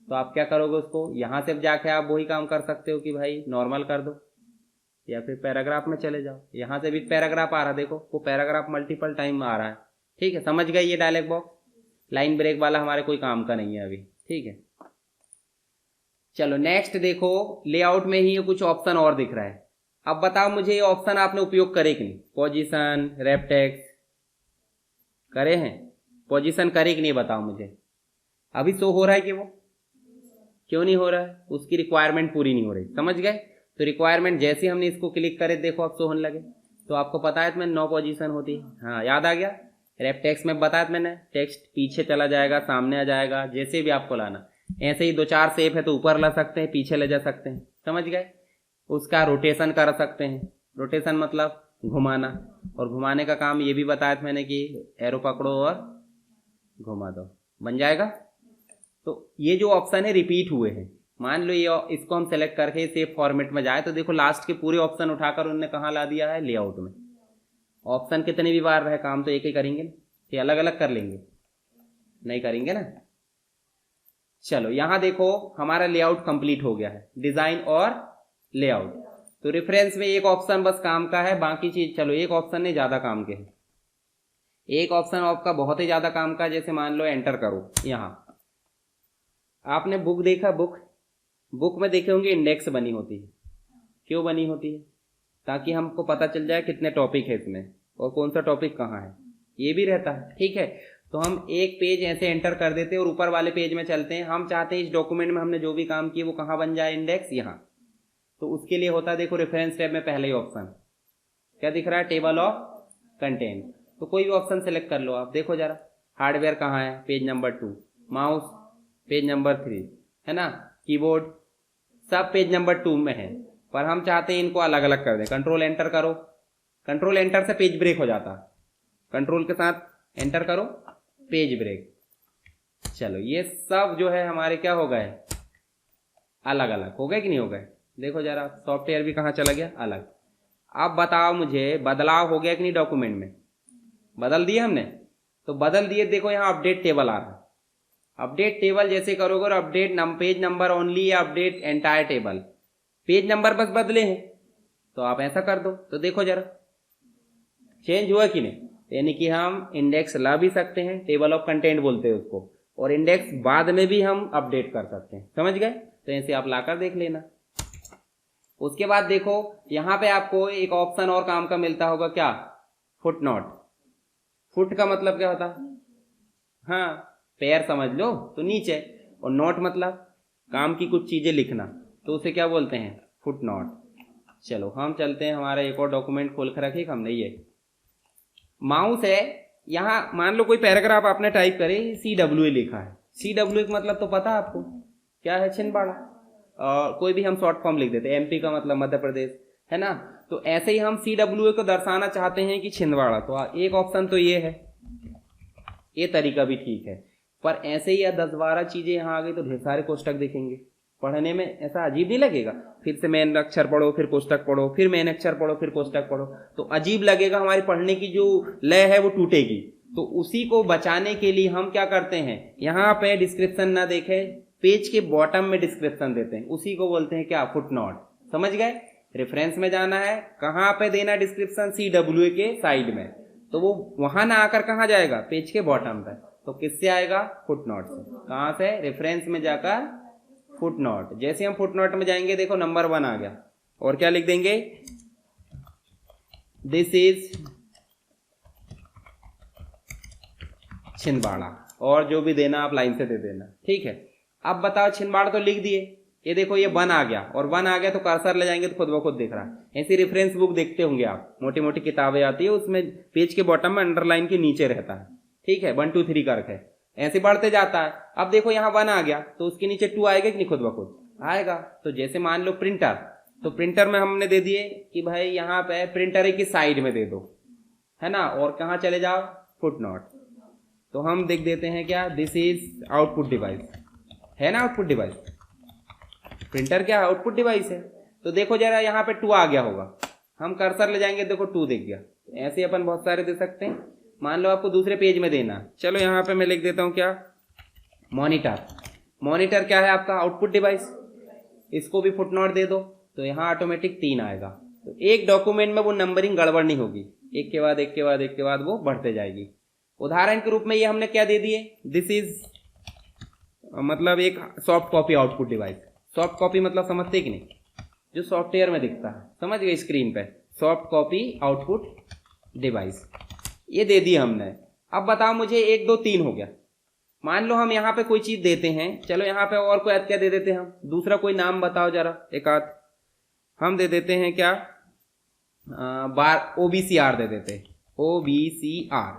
तो आप क्या करोगे, उसको यहाँ से जाके आप वही काम कर सकते हो कि भाई नॉर्मल कर दो, या फिर पैराग्राफ में चले जाओ। यहाँ से भी पैराग्राफ आ रहा, देखो वो पैराग्राफ मल्टीपल टाइम आ रहा है। ठीक है, समझ गए? ये डायलॉग बॉक्स लाइन ब्रेक वाला हमारे कोई काम का नहीं है अभी। ठीक है, चलो नेक्स्ट देखो, लेआउट में ही कुछ ऑप्शन और दिख रहा है। अब बताओ मुझे, ये ऑप्शन आपने उपयोग करे कि नहीं? पोजीशन, रैप टेक्स्ट करे हैं? पोजीशन करे कि नहीं बताओ मुझे। अभी शो हो रहा है कि वो क्यों नहीं हो रहा है? उसकी रिक्वायरमेंट पूरी नहीं हो रही, समझ गए? तो रिक्वायरमेंट जैसे हमने इसको क्लिक करे, देखो अब शो होने लगे। तो आपको पता है मैंने 9 पोजीशन होती है, हाँ याद आ गया। रैप टेक्स्ट में बताया मैंने, टेक्स्ट पीछे चला जाएगा, सामने आ जाएगा, जैसे भी आपको लाना। ऐसे ही 2-4 शेप है तो ऊपर ला सकते हैं, पीछे ले जा सकते हैं, समझ गए? उसका रोटेशन कर सकते हैं। रोटेशन मतलब घुमाना, और घुमाने का काम ये भी बताया था मैंने कि एरो पकड़ो और घुमा दो, बन जाएगा। तो ये जो ऑप्शन है रिपीट हुए हैं। मान लो ये इसको हम सेलेक्ट करके सेव फॉर्मेट में जाए तो देखो लास्ट के पूरे ऑप्शन उठाकर उन्होंने कहाँ ला दिया है, लेआउट में। ऑप्शन कितने भी बार रहे, काम तो एक ही करेंगे ना, ये अलग अलग कर लेंगे? नहीं करेंगे ना। चलो यहाँ देखो हमारा लेआउट कंप्लीट हो गया है, डिजाइन और लेआउट। तो रेफरेंस में एक ऑप्शन बस काम का है, बाकी चीज चलो एक ऑप्शन ने ज्यादा काम के है। एक ऑप्शन आपका बहुत ही ज्यादा काम का, जैसे मान लो एंटर करो। यहाँ आपने बुक देखा, बुक में देखे होंगे इंडेक्स बनी होती है। क्यों बनी होती है? ताकि हमको पता चल जाए कितने टॉपिक है इसमें और कौन सा टॉपिक कहाँ है, ये भी रहता है। ठीक है, तो हम एक पेज ऐसे एंटर कर देते हैं और ऊपर वाले पेज में चलते हैं। हम चाहते हैं इस डॉक्यूमेंट में हमने जो भी काम किया वो कहाँ बन जाए, इंडेक्स यहाँ। तो उसके लिए होता है, देखो रेफरेंस टैब में पहले ही ऑप्शन क्या दिख रहा है, टेबल ऑफ कंटेंट। तो कोई भी ऑप्शन सेलेक्ट कर लो आप, देखो जरा हार्डवेयर कहाँ है, page number 2, mouse page number 3, है ना, कीबोर्ड सब पेज नंबर 2 में है। पर हम चाहते हैं इनको अलग अलग कर दें। कंट्रोल एंटर करो, कंट्रोल एंटर से पेज ब्रेक हो जाता है, कंट्रोल के साथ एंटर करो, पेज ब्रेक। चलो ये सब जो है हमारे क्या हो गए, अलग अलग हो गए कि नहीं हो गए? देखो जरा सॉफ्टवेयर भी कहाँ चला गया, अलग। अब बताओ मुझे बदलाव हो गया कि नहीं? डॉक्यूमेंट में बदल दिए हमने, तो बदल दिए। देखो यहाँ अपडेट टेबल आ रहा है, अपडेट टेबल जैसे करोगे और अपडेट पेज नंबर ओनली या update entire table, page number बस बदले हैं, तो आप ऐसा कर दो। तो देखो जरा चेंज हुआ कि नहीं? यानी कि हम इंडेक्स ला भी सकते हैं, टेबल ऑफ कंटेंट बोलते हैं उसको, और इंडेक्स बाद में भी हम अपडेट कर सकते हैं, समझ गए? तो ऐसे आप लाकर देख लेना। उसके बाद देखो यहाँ पे आपको एक ऑप्शन और काम का मिलता होगा, क्या? Foot note. फुट का मतलब क्या होता है? हाँ, पैर समझ लो तो नीचे, और नोट मतलब काम की कुछ चीजें लिखना, तो उसे क्या बोलते हैं? Foot note. चलो हम चलते हैं, हमारा एक और डॉक्यूमेंट खोल कर रखिए हमने। ये माउस है, यहाँ मान लो कोई पैराग्राफ आपने टाइप करे, CWA लिखा है। CWA का मतलब तो पता है आपको क्या है? छिंदवाड़ा। और कोई भी हम शॉर्ट फॉर्म लिख देते हैं, MP का मतलब मध्य प्रदेश, है ना। तो ऐसे ही हम CWA को दर्शाना चाहते हैं कि छिंदवाड़ा, तो एक ऑप्शन तो ये है, ये तरीका भी ठीक है। पर ऐसे ही 10-12 चीजें यहाँ आ गई तो ढेर सारे कोष्टक दिखेंगे, पढ़ने में ऐसा अजीब नहीं लगेगा? फिर से मेन अक्षर पढ़ो, फिर कोष्टक पढ़ो, फिर मेन अक्षर पढ़ो, फिर कोष्टक पढ़ो, तो अजीब लगेगा, हमारी पढ़ने की जो लय है वो टूटेगी। तो उसी को बचाने के लिए हम क्या करते हैं, यहाँ पे डिस्क्रिप्शन ना देखे, पेज के बॉटम में डिस्क्रिप्शन देते हैं, उसी को बोलते हैं क्या? Foot note. समझ गए? रेफरेंस में जाना है, कहाँ पे देना डिस्क्रिप्शन? CWA के साइड में, तो वो वहां ना आकर कहाँ जाएगा? पेज के बॉटम पे। तो किससे आएगा? फुट नोट से। कहाँ से? रेफरेंस में जाकर फुट नोट। जैसे हम फुट नोट में जाएंगे, देखो नंबर 1 आ गया, और क्या लिख देंगे? दिस इज छिंदवाड़ा, और जो भी देना आप लाइन से दे देना। ठीक है, अब बताओ छिंदवाड़ा तो लिख दिए, ये देखो ये 1 आ गया, और 1 आ गया तो कर्सर ले जाएंगे तो खुद ब खुद दिख रहा है। ऐसी रेफरेंस बुक देखते होंगे आप, मोटी मोटी किताबें आती है, उसमें पेज के बॉटम में अंडरलाइन के नीचे रहता है। ठीक है, 1 2 3 करके ऐसे बढ़ते जाता है। अब देखो यहाँ 1 आ गया तो उसके नीचे 2 आएगा कि नहीं? खुद ब खुद आएगा। तो जैसे मान लो प्रिंटर, तो प्रिंटर में हमने दे दिए कि भाई यहाँ पे प्रिंटर की साइड में दे दो, है ना, और कहाँ चले जाओ? Foot note. तो हम देख देते हैं क्या? दिस इज आउटपुट डिवाइस, है ना, आउटपुट डिवाइस। प्रिंटर क्या आउटपुट डिवाइस है। तो देखो जरा यहाँ पे 2 आ गया होगा, हम कर्सर ले जाएंगे, देखो 2 दिख गया। ऐसे अपन बहुत सारे दे सकते हैं। मान लो आपको दूसरे पेज में देना, चलो यहाँ पे मैं लिख देता हूँ क्या, मॉनिटर। मॉनिटर क्या है आपका, आउटपुट डिवाइस। इसको भी फुटनोट दे दो तो यहाँ ऑटोमेटिक 3 आएगा। तो एक डॉक्यूमेंट में वो नंबरिंग गड़बड़ नहीं होगी, एक के बाद एक के बाद एक के बाद वो बढ़ते जाएगी। उदाहरण के रूप में ये हमने क्या दे दिए, दिस इज मतलब एक soft copy output device. Soft copy मतलब समझते कि नहीं, जो सॉफ्टवेयर में दिखता है, समझ गए स्क्रीन पे, सॉफ्ट कॉपी आउटपुट डिवाइस ये दे दी हमने। अब बताओ मुझे 1 2 3 हो गया। मान लो हम यहाँ पे कोई चीज देते हैं, चलो यहाँ पे और कोई क्या दे देते हैं हम, दूसरा कोई नाम बताओ जरा एक आध। हम दे देते हैं क्या, बार OBCR दे देते हैं, OBCR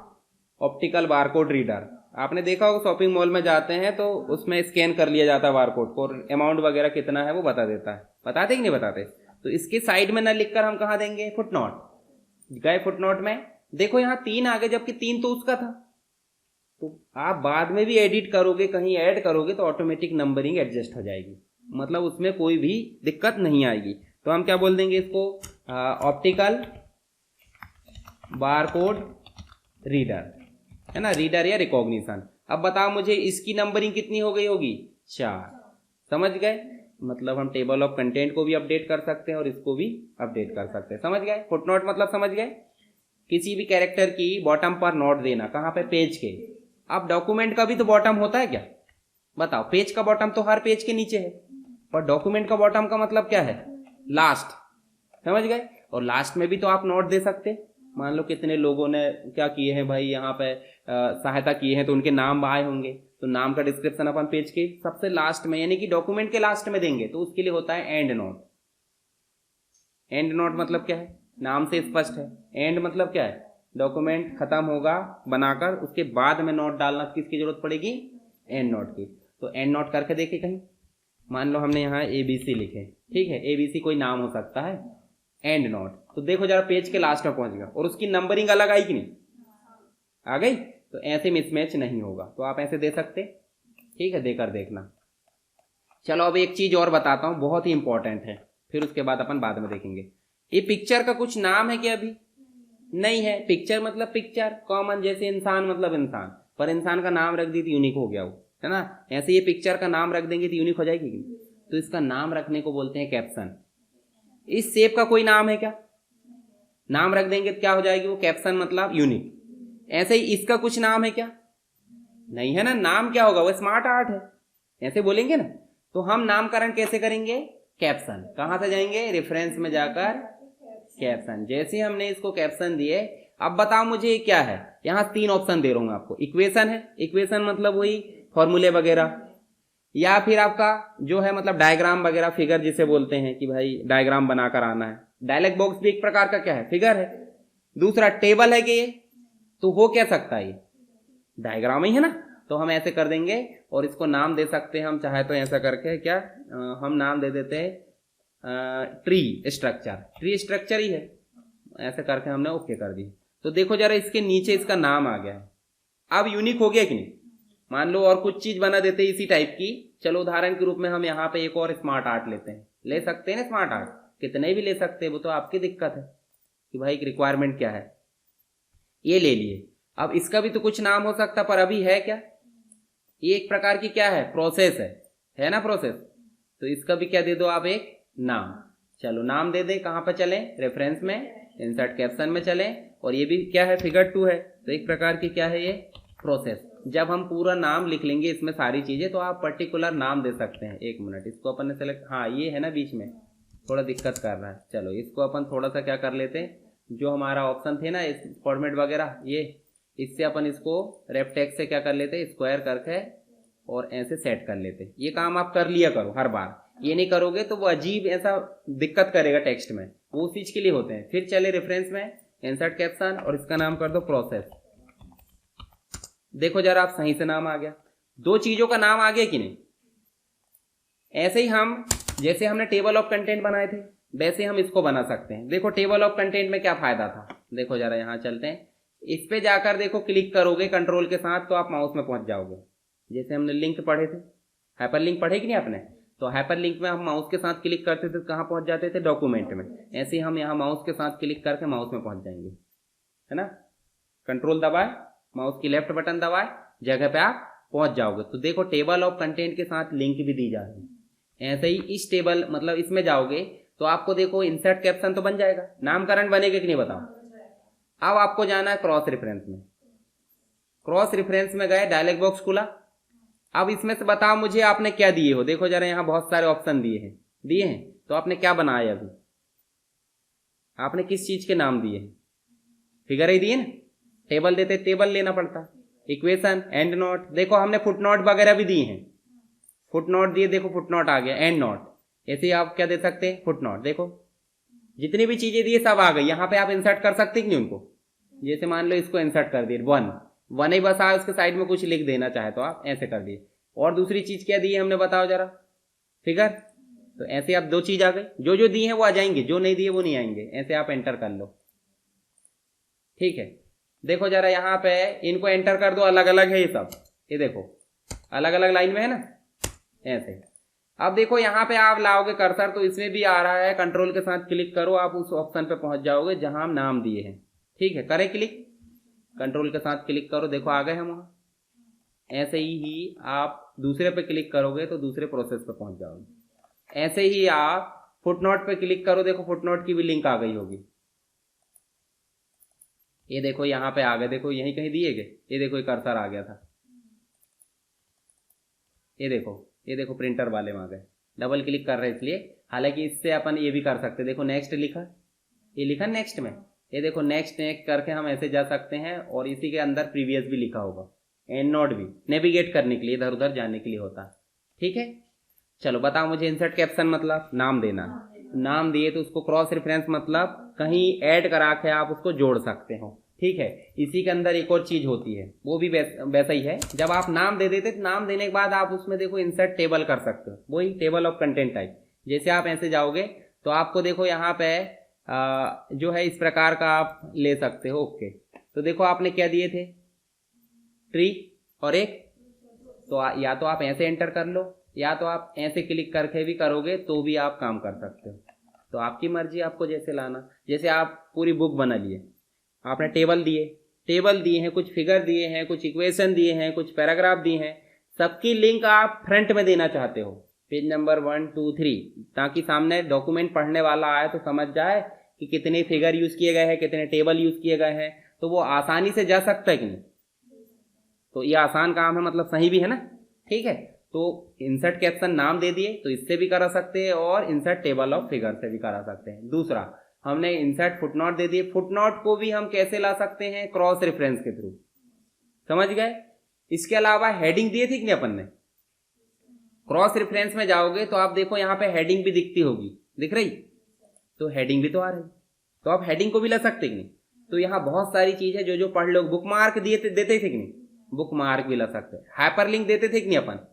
ऑप्टिकल बारकोड रीडर। आपने देखा होगा शॉपिंग मॉल में जाते हैं तो उसमें स्कैन कर लिया जाता है बारकोड को, अमाउंट वगैरह कितना है वो बता देता है। बताते कि नहीं बताते? तो इसके साइड में ना लिखकर हम कहाँ देंगे, फुटनोट। गए फुटनोट में, देखो यहाँ 3 आ गए जबकि 3 तो उसका था। तो आप बाद में भी एडिट करोगे, कहीं ऐड करोगे तो ऑटोमेटिक नंबरिंग एडजस्ट हो जाएगी, मतलब उसमें कोई भी दिक्कत नहीं आएगी। तो हम क्या बोल देंगे इसको, ऑप्टिकल बारकोड रीडर, है ना, रीडर या रिकॉग्निशन। अब बताओ मुझे इसकी नंबरिंग कितनी हो गई होगी, 4। समझ गए? मतलब हम टेबल ऑफ कंटेंट को भी अपडेट कर सकते हैं और इसको भी अपडेट कर सकते हैं। समझ गए? फुटनोट मतलब समझ गए, किसी भी कैरेक्टर की बॉटम पर नोट देना, कहाँ पे, पेज के। अब डॉक्यूमेंट का भी तो बॉटम होता है क्या, बताओ। पेज का बॉटम तो हर पेज के नीचे है, पर डॉक्यूमेंट का बॉटम का मतलब क्या है, लास्ट। समझ गए? और लास्ट में भी तो आप नोट दे सकते। मान लो कितने लोगों ने क्या किए हैं भाई, यहाँ पे सहायता किए हैं तो उनके नाम आए होंगे, तो नाम का डिस्क्रिप्शन अपन पेज के सबसे लास्ट में यानी कि डॉक्यूमेंट के लास्ट में देंगे, तो उसके लिए होता है एंड नोट। एंड नोट मतलब क्या है, नाम से स्पष्ट है। एंड मतलब क्या है, डॉक्यूमेंट खत्म होगा बनाकर, उसके बाद में नोट डालना किसकी जरूरत पड़ेगी, एंड नोट की। तो एंड नोट करके देखे कहीं, मान लो हमने यहाँ ABC लिखे, ठीक है, ABC कोई नाम हो सकता है, एंड नोट। तो देखो जरा पेज के लास्ट में पहुंच गया और उसकी नंबरिंग अलग आई कि नहीं, आ गई। तो ऐसे मिसमैच नहीं होगा, तो आप ऐसे दे सकते, ठीक है, देकर देखना। चलो अब एक चीज और बताता हूं, बहुत ही इंपॉर्टेंट है, फिर उसके बाद अपन बाद में देखेंगे। ये पिक्चर का कुछ नाम है क्या, अभी नहीं है। पिक्चर मतलब पिक्चर, कॉमन, जैसे इंसान मतलब इंसान, पर इंसान का नाम रख दी तो यूनिक हो गया वो, है ना। ऐसे ये पिक्चर का नाम रख देंगे तो यूनिक हो जाएगी। तो इसका नाम रखने को बोलते हैं कैप्शन। इस शेप का कोई नाम है क्या, नाम रख देंगे तो क्या हो जाएगी वो, कैप्शन मतलब यूनिक। ऐसे ही इसका कुछ नाम है क्या, नहीं है ना। नाम क्या होगा, वो स्मार्ट आर्ट है, ऐसे बोलेंगे ना। तो हम नामकरण कैसे करेंगे, कैप्शन। कहां से जाएंगे, रेफरेंस में जाकर कैप्शन। जैसे हमने इसको कैप्शन दिए, अब बताओ मुझे क्या है, यहां 3 ऑप्शन दे रहा हूं आपको। इक्वेशन है, इक्वेशन मतलब वही फॉर्मूले वगैरह, या फिर आपका जो है मतलब डायग्राम वगैरह, फिगर जिसे बोलते हैं कि भाई डायग्राम बनाकर आना है। डायलॉग बॉक्स भी एक प्रकार का क्या है, फिगर है। दूसरा टेबल है कि ये, तो हो क्या सकता है, ये डायग्राम ही है ना। तो हम ऐसे कर देंगे और इसको नाम दे सकते हैं हम चाहे तो ऐसा करके, क्या हम नाम दे देते हैं ट्री स्ट्रक्चर। ट्री स्ट्रक्चर ही है, ऐसे करके हमने ओके कर दी। तो देखो जरा इसके नीचे इसका नाम आ गया है। अब यूनिक हो गया कि नहीं। मान लो और कुछ चीज बना देते इसी टाइप की। चलो उदाहरण के रूप में हम यहाँ पे एक और स्मार्ट आर्ट लेते हैं, ले सकते हैं ना स्मार्ट आर्ट, कितने भी ले सकते हैं, वो तो आपकी दिक्कत है कि भाई रिक्वायरमेंट क्या है। ये ले लिए, अब इसका भी तो कुछ नाम हो सकता, पर अभी है क्या, ये एक प्रकार की क्या है, प्रोसेस है ना, प्रोसेस। तो इसका भी क्या दे दो आप, एक नाम। चलो नाम दे दे, कहां पर चले, रेफरेंस में, इंसर्ट कैप्शन में चले। और ये भी क्या है, फिगर 2 है, तो एक प्रकार की क्या है ये, प्रोसेस। जब हम पूरा नाम लिख लेंगे इसमें सारी चीजें, तो आप पर्टिकुलर नाम दे सकते हैं। एक मिनट, इसको अपन ने सेलेक्ट, हाँ ये है ना बीच में थोड़ा दिक्कत कर रहा है। चलो इसको अपन थोड़ा सा क्या कर लेते हैं, जो हमारा ऑप्शन थे ना इस फॉर्मेट वगैरह, ये इससे अपन इसको रेफटेक्स से क्या कर लेते, स्क्वायर करके और ऐसे सेट कर लेते। ये काम आप कर लिया करो हर बार, ये नहीं करोगे तो वो अजीब ऐसा दिक्कत करेगा टेक्स्ट में, वो उस चीज के लिए होते हैं। फिर चले रेफरेंस में, इंसर्ट कैप्शन और इसका नाम कर दो प्रोसेस। देखो जरा आप सही से नाम आ गया, 2 चीजों का नाम आ गया कि नहीं। ऐसे ही हम जैसे हमने टेबल ऑफ कंटेंट बनाए थे वैसे हम इसको बना सकते हैं। देखो टेबल ऑफ कंटेंट में क्या फायदा था, देखो जरा यहां चलते हैं, इस पे जाकर देखो क्लिक करोगे कंट्रोल के साथ तो आप माउस में पहुंच जाओगे। जैसे हमने लिंक पढ़े थे, हाइपर लिंक पढ़े कि नहीं आपने, तो हाइपर लिंक में हम माउस के साथ क्लिक करते थे, कहां पहुंच जाते थे, डॉक्यूमेंट में। ऐसे ही हम यहाँ माउस के साथ क्लिक करके माउस में पहुंच जाएंगे, है ना। कंट्रोल दबाए, माउस की लेफ्ट बटन दबाए, जगह पे आप पहुंच जाओगे। तो देखो टेबल ऑफ कंटेंट के साथ लिंक भी दी जा रही है। ऐसे ही इस टेबल मतलब इसमें जाओगे तो आपको देखो इंसर्ट कैप्शन तो बन जाएगा, नामकरण बनेगा कि नहीं बताओ। अब आपको जाना है क्रॉस रेफरेंस में। क्रॉस रेफरेंस में गए, डायलॉग बॉक्स खुला। अब इसमें से बताओ मुझे आपने क्या दिए हो। देखो जरा यहाँ बहुत सारे ऑप्शन दिए हैं तो आपने क्या बनाया अभी, आपने किस चीज के नाम दिए हैं, फिगर ही दिए ना। टेबल देते टेबल लेना पड़ता, इक्वेशन, एंड नोट। देखो हमने फुट नोट वगैरह भी दिए हैं, फुट नोट दिए, देखो फुट नोट आ गया, एंड नोट। ऐसे ही आप क्या दे सकते हैं, फुट नोट। देखो जितनी भी चीजें दी सब आ गई। यहाँ पे आप इंसर्ट कर सकते हैं कि नहीं उनको। जैसे मान लो इसको इंसर्ट कर दिए, वन ही बस आया, उसके साइड में कुछ लिख देना चाहे तो आप ऐसे कर दिए। और दूसरी चीज क्या दी है हमने, बताओ जरा, फिगर। तो ऐसे आप दो चीज आ गई, जो जो दी है वो आ जाएंगे, जो नहीं दिए वो नहीं आएंगे। ऐसे आप एंटर कर लो, ठीक है। देखो जरा यहाँ पे इनको एंटर कर दो, अलग अलग है ये सब, ये देखो अलग अलग लाइन में है ना, ऐसे। अब देखो यहाँ पे आप लाओगे कर्सर तो इसमें भी आ रहा है, कंट्रोल के साथ क्लिक करो, आप उस ऑप्शन पे पहुंच जाओगे जहां हम नाम दिए हैं, ठीक है। करें क्लिक, कंट्रोल के साथ क्लिक करो, देखो आ गए हम वहां। ऐसे ही आप दूसरे पे क्लिक करोगे तो दूसरे प्रोसेस पे पहुंच जाओगे। ऐसे ही आप फुटनोट पे क्लिक करो, देखो फुटनोट की भी लिंक आ गई होगी। ये देखो यहाँ पे आ गए, देखो यहीं कहीं दिए गए, ये देखो ये कर्सर आ गया था, ये देखो प्रिंटर वाले में आ गए। डबल क्लिक कर रहे हैं इसलिए, हालांकि इससे अपन ये भी कर सकते, देखो नेक्स्ट लिखा, ये लिखा नेक्स्ट में, ये देखो नेक्स्ट नेक्स्ट करके हम ऐसे जा सकते हैं। और इसी के अंदर प्रीवियस भी लिखा होगा, एंड नोट भी, नेविगेट करने के लिए, इधर उधर जाने के लिए होता है, ठीक है। चलो बताओ मुझे, इंसर्ट कैप्शन मतलब नाम देना, नाम दिए तो उसको क्रॉस रेफरेंस मतलब कहीं ऐड करा के आप उसको जोड़ सकते हो, ठीक है। इसी के अंदर एक और चीज होती है, वो भी वैसा ही है। जब आप नाम दे देते तो नाम देने के बाद आप उसमें देखो इंसर्ट टेबल कर सकते हो, वही टेबल ऑफ कंटेंट टाइप। जैसे आप ऐसे जाओगे तो आपको देखो यहाँ पे जो है इस प्रकार का आप ले सकते हो, ओके। तो देखो आपने क्या दिए थे, ट्री और एक, तो या तो आप ऐसे एंटर कर लो, या तो आप ऐसे क्लिक करके भी करोगे तो भी आप काम कर सकते हो। तो आपकी मर्जी, आपको जैसे लाना। जैसे आप पूरी बुक बना लिए, आपने टेबल दिए हैं, कुछ फिगर दिए हैं, कुछ इक्वेशन दिए हैं, कुछ पैराग्राफ दिए हैं, सबकी लिंक आप फ्रंट में देना चाहते हो, पेज नंबर 1 2 3, ताकि सामने डॉक्यूमेंट पढ़ने वाला आए तो समझ जाए कि कितने फिगर यूज किए गए हैं, कितने टेबल यूज किए गए हैं, तो वो आसानी से जा सकता है कि नहीं। तो ये आसान काम है, मतलब सही भी है ना, ठीक है। तो इंसर्ट कैप्शन नाम दे दिए तो इससे भी करा सकते हैं, और इंसर्ट टेबल ऑफ फिगर से भी करा सकते हैं। दूसरा हमने इंसर्ट फुटनोट दे दिए, फुटनोट को भी हम कैसे ला सकते हैं, क्रॉस रेफरेंस के थ्रू, समझ गए। इसके अलावा हेडिंग दिए थी कि नहीं अपन ने, क्रॉस रेफरेंस में जाओगे तो आप देखो यहाँ पे हेडिंग भी दिखती होगी, दिख रही, तो हेडिंग भी तो आ रही, तो आप हेडिंग को भी ला सकते कि नहीं। तो यहाँ बहुत सारी चीज है, जो जो पढ़ लो। बुक मार्क देते थे कि नहीं, बुक मार्क भी ला सकते। हाइपरलिंक देते थे कि नहीं अपन,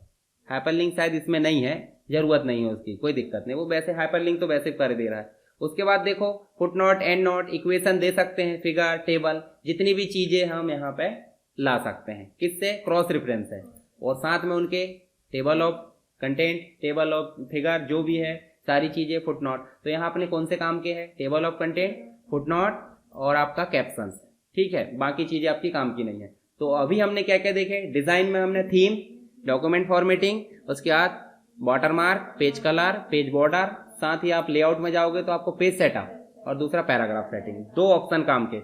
हाइपरलिंक शायद इसमें नहीं है, जरूरत नहीं है उसकी, कोई दिक्कत नहीं, वो वैसे हाइपरलिंक तो वैसे कर दे रहा है। उसके बाद देखो फुटनोट, एंड नोट, इक्वेशन दे सकते हैं, फिगर, टेबल, जितनी भी चीजें हम यहाँ पे ला सकते हैं, किससे, क्रॉस रेफरेंस है। और साथ में उनके table of content, table of figure, जो भी है सारी चीजें, फुटनोट। तो यहाँ अपने कौन से काम के हैं, टेबल ऑफ कंटेंट, फुटनोट और आपका कैप्शन, ठीक है। बाकी चीजें आपकी काम की नहीं है। तो अभी हमने क्या क्या देखे, डिजाइन में हमने थीम, डॉक्यूमेंट फॉर्मेटिंग, उसके बाद watermark, page colour, page border, साथ ही आप लेआउट में जाओगे तो आपको पेज सेटअप और दूसरा पैराग्राफ सेटिंग, दो ऑप्शन काम के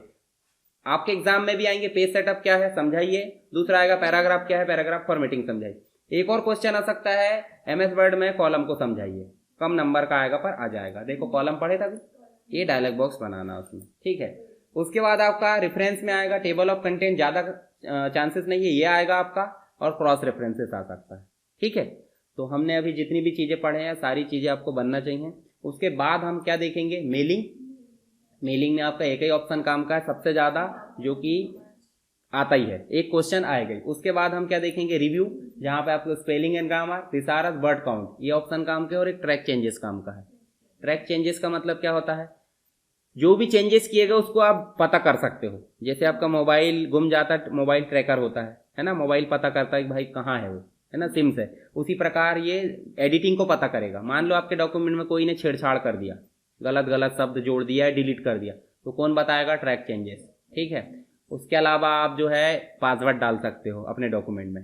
आपके एग्जाम में भी आएंगे। पेज सेटअप क्या है समझाइए, दूसरा आएगा पैराग्राफ क्या है, पैराग्राफ फॉर्मेटिंग समझाइए। एक और क्वेश्चन आ सकता है एमएस वर्ड में, कॉलम को समझाइए, कम नंबर का आएगा पर आ जाएगा। देखो कॉलम पढ़े तभी, ये डायलॉग बॉक्स बनाना उसमें, ठीक है। उसके बाद आपका रेफरेंस में आएगा, टेबल ऑफ कंटेंट ज्यादा चांसेस नहीं है, ये आएगा आपका, और क्रॉस रेफरेंसेस आ सकता है, ठीक है। तो हमने अभी जितनी भी चीजें पढ़े हैं सारी चीजें आपको बनना चाहिए। उसके बाद हम क्या देखेंगे, मेलिंग। मेलिंग में आपका एक ही ऑप्शन काम का है सबसे ज्यादा, जो कि आता ही है, एक क्वेश्चन आएगा। उसके बाद हम क्या देखेंगे, रिव्यू, जहां पे आपको spelling and grammar, thesaurus, word count, ये ऑप्शन काम के, और एक ट्रैक चेंजेस काम का है। ट्रैक चेंजेस का मतलब क्या होता है, जो भी चेंजेस किए गए उसको आप पता कर सकते हो। जैसे आपका मोबाइल गुम जाता, मोबाइल ट्रैकर होता है ना, मोबाइल पता करता है कि भाई कहाँ है वो, है ना, सिम से। उसी प्रकार ये एडिटिंग को पता करेगा। मान लो आपके डॉक्यूमेंट में कोई ने छेड़छाड़ कर दिया, गलत गलत शब्द जोड़ दिया, डिलीट कर दिया, तो कौन बताएगा, ट्रैक चेंजेस, ठीक है। उसके अलावा आप जो है पासवर्ड डाल सकते हो अपने डॉक्यूमेंट में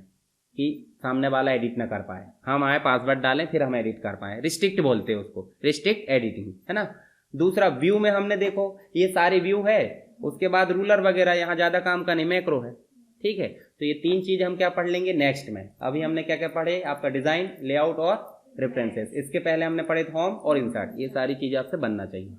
कि सामने वाला एडिट ना कर पाए, हम आए पासवर्ड डालें फिर हम एडिट कर पाए, रिस्ट्रिक्ट बोलते हैं उसको, रिस्ट्रिक्ट एडिटिंग, है ना। दूसरा व्यू में हमने देखो ये सारे व्यू है, उसके बाद रूलर वगैरह, यहाँ ज़्यादा काम का नहीं, मैक्रो है, ठीक है। तो ये 3 चीज़ हम क्या पढ़ लेंगे नेक्स्ट में। अभी हमने क्या क्या पढ़े, आपका डिज़ाइन, लेआउट और रेफरेंसेस। इसके पहले हमने पढ़े थे होम और इंसर्ट, ये सारी चीज़ें आपसे बनना चाहिए।